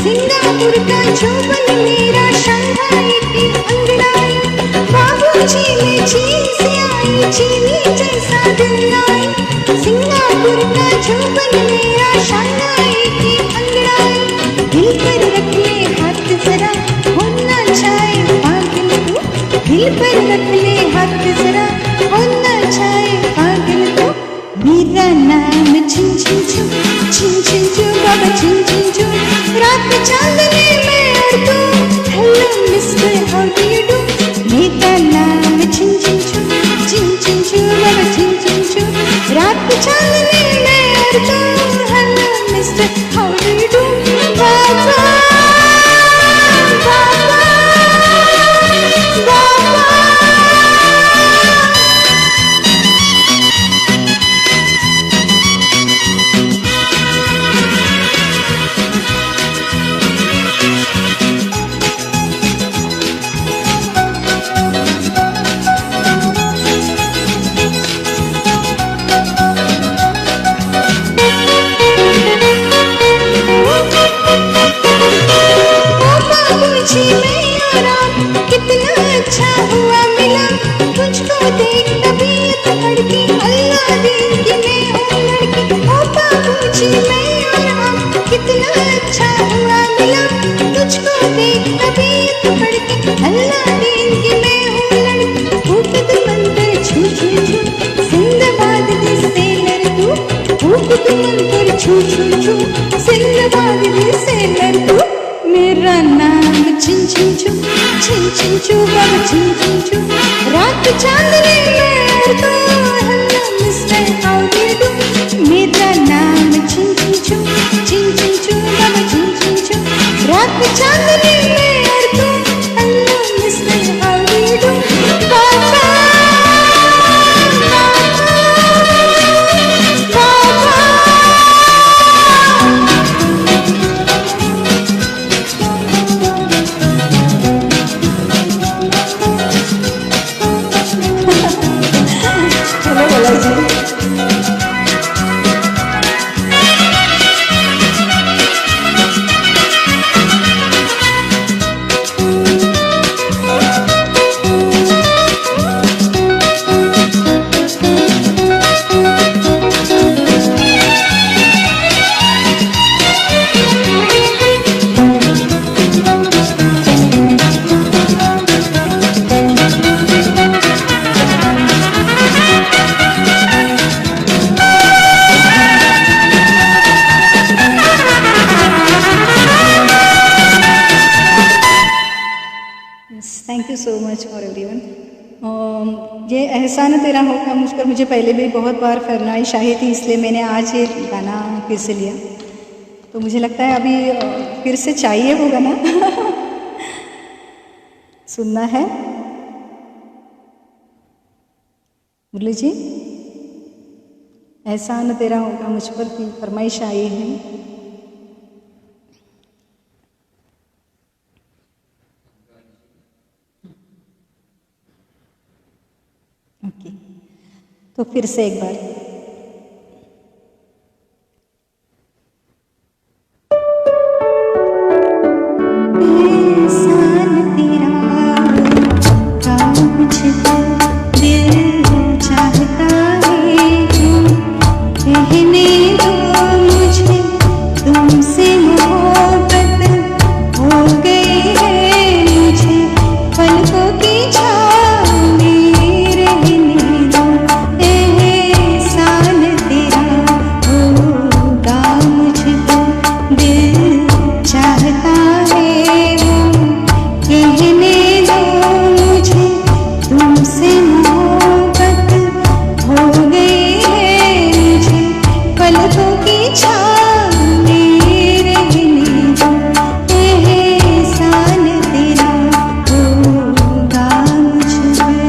सिंगापुर का चौबन मेरा शंघाई की अंगड़ाई। बाबूजी मैं चीन से आई, चीनी जैसा गिरनाई, सिंगापुर का चौबन मेरा शंघाई की अंगड़ाई। दिल पर रख ले हाथ जरा, होना चाहे पागल तू, दिल पर रख ले हाथ जरा, होना चाहे पागल तू। मेरा नाम छिन छिन छू, छिन छिन छू, बाबा छिन छिन छू, रात चांदनी में और तू, hello mister how do you do. मेरा नाम छिन छिन छू, छिन छिन छू, बाबा छिन छिन छू, रात चांदनी में और तू, hello mister how do you do. बाबा बाबा बाबा बाबूजी मैं आराम, कितना अच्छा हुआ मिला, तुझको देख तबीयत धड़की, अल्लाह दिन की मैं हूँ लड़की। ओ बाबूजी मैं आराम, कितना अच्छा हुआ मिला, तुझको देख तबीयत धड़की, अल्लाह दिन की मैं हूँ लड़की। फूक दे मंतर छू छू छू, जिंदाबाद दे सेलर तू, फूक दे मंतर छू छू छू, जिंदाबाद दे सेलर तू। मेरा नाम छिन छिन छू, छिन छिन छू, बाबा छिन छिन छू, रात चांदनी में और तू, hello mister how do you do. मेरा नाम छिन छिन छू, छिन छिन छू, बाबा छिन छिन छू, रात चांदनी में और तू, hello mister how do you do. बाबा बाबा हेलो बोला जी। Thank you so much for everyone. ये एहसान तेरा होगा मुझ पर मुझे पहले भी बहुत बार फरमाइश आई थी, इसलिए मैंने आज ये गाना फिर से लिया। तो मुझे लगता है अभी फिर से चाहिए वो गाना सुनना है। मुरली जी, एहसान तेरा होगा मुझ पर की फरमाइश आई है। ओके, तो फिर से एक बार। एहसान तेरा होगा मुझ पर, दिल चाहता है कहने दो मुझे तुमसे मोहब्बत हो गई है, मुझे पलकों की छाँव में रहने दो। एहसान तेरा होगा मुझ पर, दिल चाहता है वो कहने दो मुझे तुमसे मोहब्बत हो गई है, मुझे पलकों की छाँव में रहने दो। एहसान तेरा होगा मुझ पर।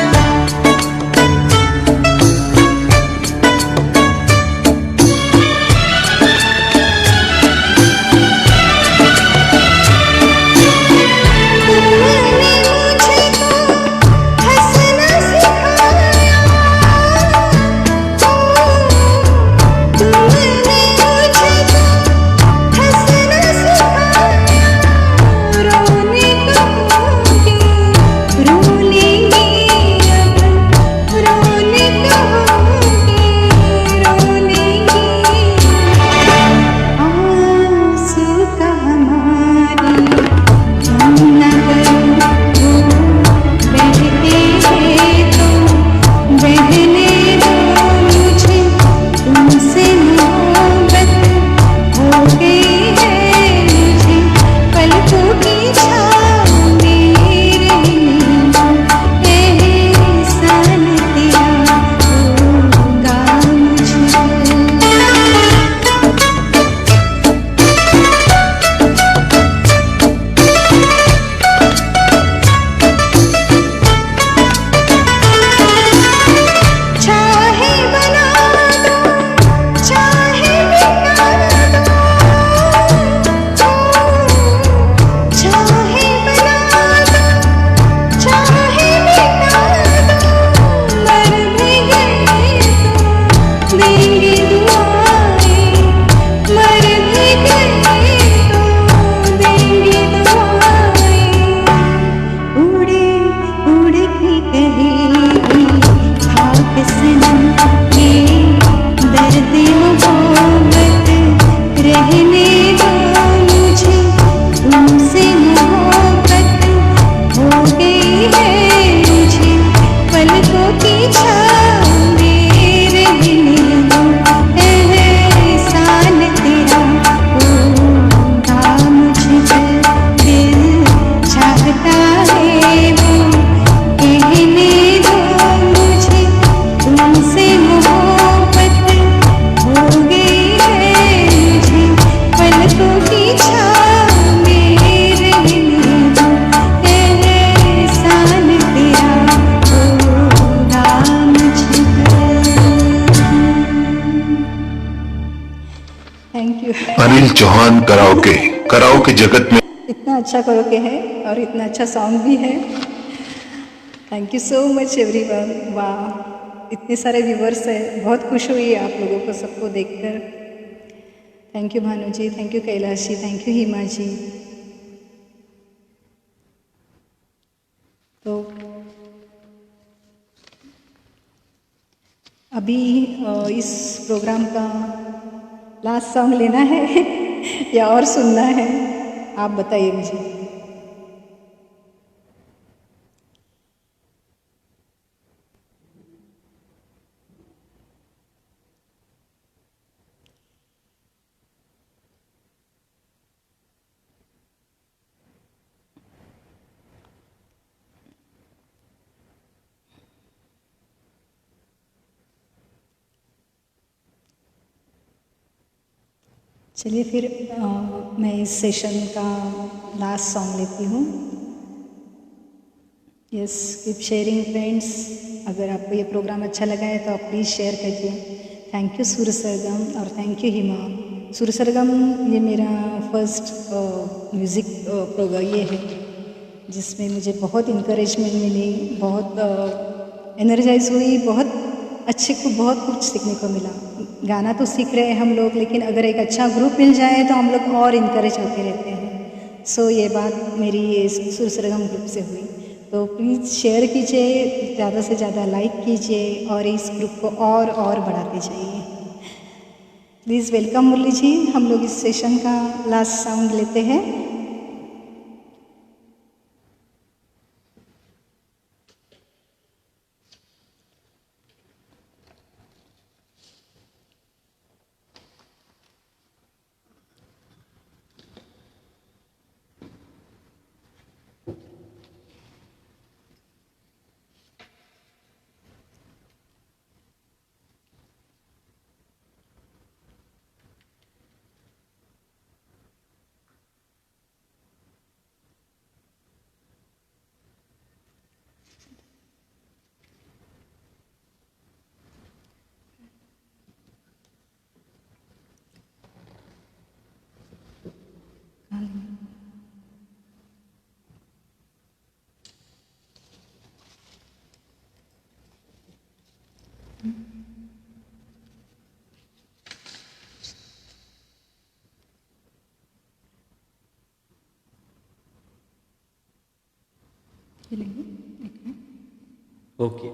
तुमने मुझको हंसना सिखाया, तुमने मुझको हंसना सिखाया, रोने कहोगे रोलेंगे अब, रोने कहोगे रोलेंगे। आंसू का हमारे तुम न करो, वो बहते हैं तो बहने दो मुझे तुमसे मोहब्बत हो गई है, मुझे पलकों की छाँव में रहने दो। एहसान तेरा होगा मुझ पर। चाहे बना दो चाहे मिटा दो, चाहे बना दो चाहे मिटा दो, मर भी गए तो देंगे दुआएं, मर भी गए तो देंगे दुआएं। उड़े उड़ के कहेगी खाक सनम ये दर्द मोहब्बत, रहने दो मुझे तुमसे मोहब्बत हो गई है, मुझे पलकों की छाँव में रहने दो। एहसान तेरा होगा मुझ पर, दिल चाहता है वो कहने दो मुझे तुमसे मोहब्बत हो गई है, मुझे पलकों की छाँव में रहने दो। एहसान तेरा होगा मुझ पर। Thank you. Anil Chauhan karaoke. Karaoke जगत में इतना अच्छा करोगे है और इतना अच्छा सॉन्ग भी है। Thank you so much everyone. वाह, इतने सारे व्यूवर्स है, बहुत खुश हुई आप लोगों को सबको देखकर। Thank you Bhanu ji, thank you Kailash ji, thank you Hima ji. तो अभी इस प्रोग्राम का लास्ट सॉन्ग लेना है या और सुनना है, आप बताइए मुझे। चलिए फिर मैं इस सेशन का लास्ट सॉन्ग लेती हूँ। Yes, keep sharing friends. अगर आपको ये प्रोग्राम अच्छा लगा है तो आप प्लीज़ शेयर कीजिए। थैंक यू सूर्य सरगम और थैंक यू हिमा। सूर्य सरगम ये मेरा फर्स्ट म्यूज़िक प्रोग्राम ये है जिसमें मुझे बहुत इंकरेजमेंट मिली, बहुत एनर्जाइज हुई, बहुत कुछ सीखने को मिला। गाना तो सीख रहे हैं हम लोग, लेकिन अगर एक अच्छा ग्रुप मिल जाए तो हम लोग और इनकरेज होते रहते हैं। सो ये बात मेरी ये सूर्य सरगम ग्रुप से हुई। तो प्लीज़ शेयर कीजिए, ज़्यादा से ज़्यादा लाइक कीजिए और इस ग्रुप को और बढ़ाते जाइए। प्लीज़ वेलकम मुरली जी। हम लोग इस सेशन का लास्ट साउंड लेते हैं। Okay.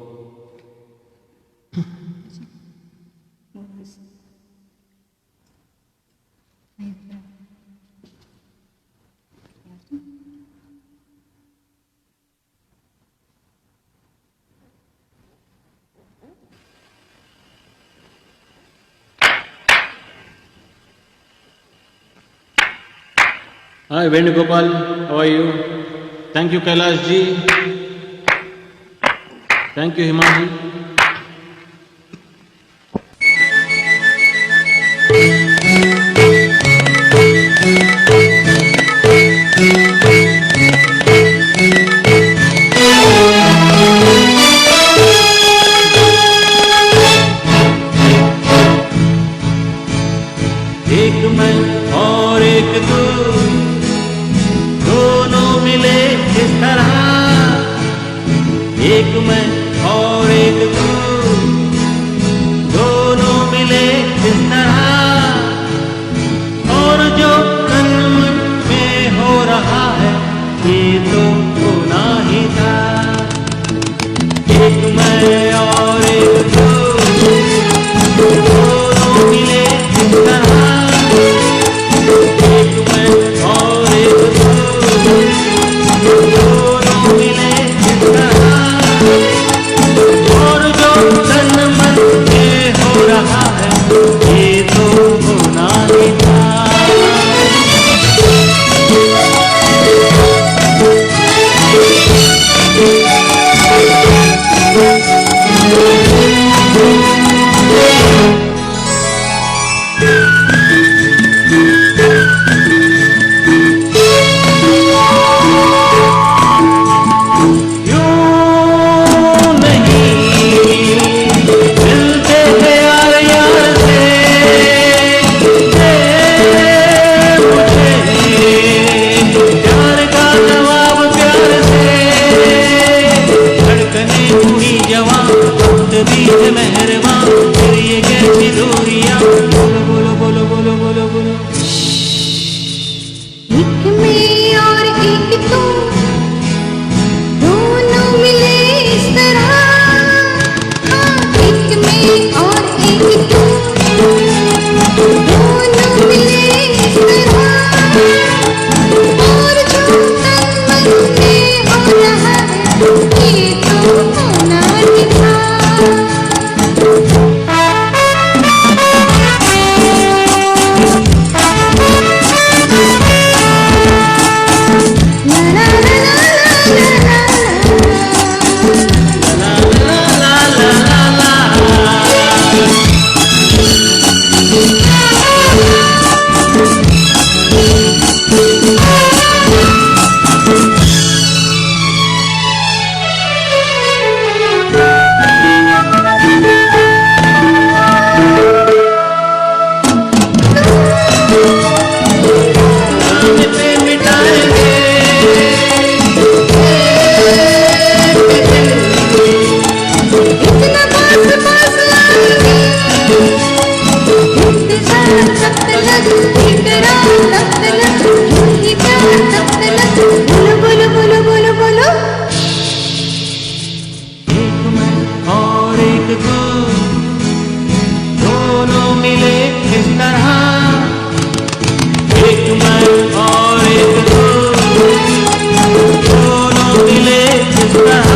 Hi Venugopal, how are you? Thank you Kailash ji. Thank you Himaji. एक मैं और एक तू, दोनों मिले इस तरह। एक मैं और एक तू, दोनों मिले इस तरह। और जो तन मन में हो रहा है ये तो होना ही था। एक मैं और एक तू, दोनों मिले इस तरह। एक मैं और एक तू, दोनों मिले इस तरह। और जो तन मन में हो रहा है ये तो होना ही था। एक मैं और एक तू, दोनों मिले इस तरह। एक मैं और एक तू, दोनों मिले इस तरह।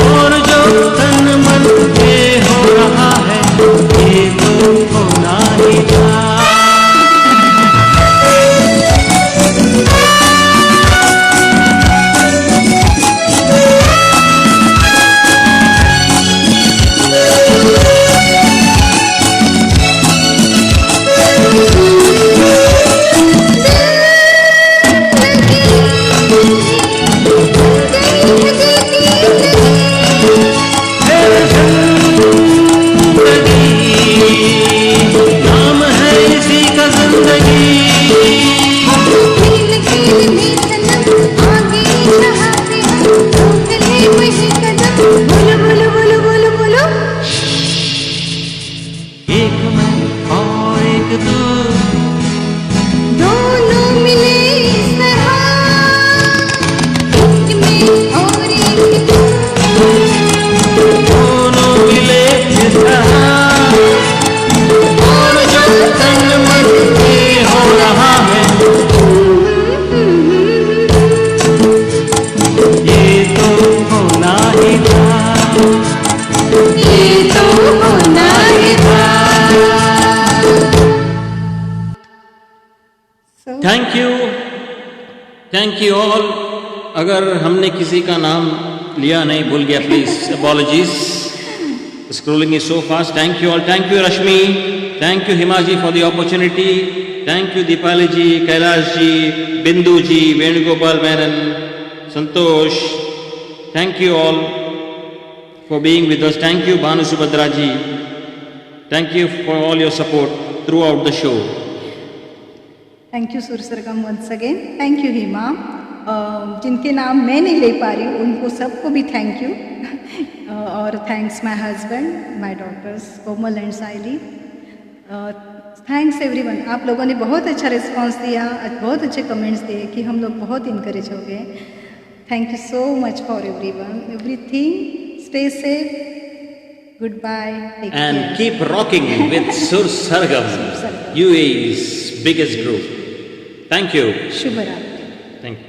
और जो तन मन में हो रहा है, ये तो होना ही था। नाम है इसी का जिंदगी। एक मैं और एक तू, दोनों मिले इस तरह, एक में और एक तू। दोनों मिले इस तरह। और जो तन मन में हो रहा है, ये तो होना ही था। ये तो होना ही था। Thank you all. अगर हमने किसी का नाम लिया नहीं, भूल गया, please apologies. Scrolling is so fast. Thank you all. Thank you Rashmi, thank you Hima ji for the opportunity, thank you Deepali ji, Kailash ji, Bindu ji, Venugopal Menon, Santosh. Thank you all for being with us. Thank you Bhanu Subhadra ji. Thank you for all your support throughout the show. Thank you Sur Sargam once again. Thank you हिमा। जिनके नाम मैं नहीं ले पा रही हूँ उनको सबको भी थैंक यू। और thanks my husband, my daughters Komal and Saili. Thanks everyone. आप लोगों ने बहुत अच्छा रिस्पांस दिया, बहुत अच्छे कमेंट्स दिए कि हम लोग बहुत इनकरेज हो गए। Thank you so much for everyone, everything. Stay safe. Goodbye. Take And care. keep rocking with Sur Sargam, UAE's biggest group. Thank you. शुभ रात्रि। Thank you.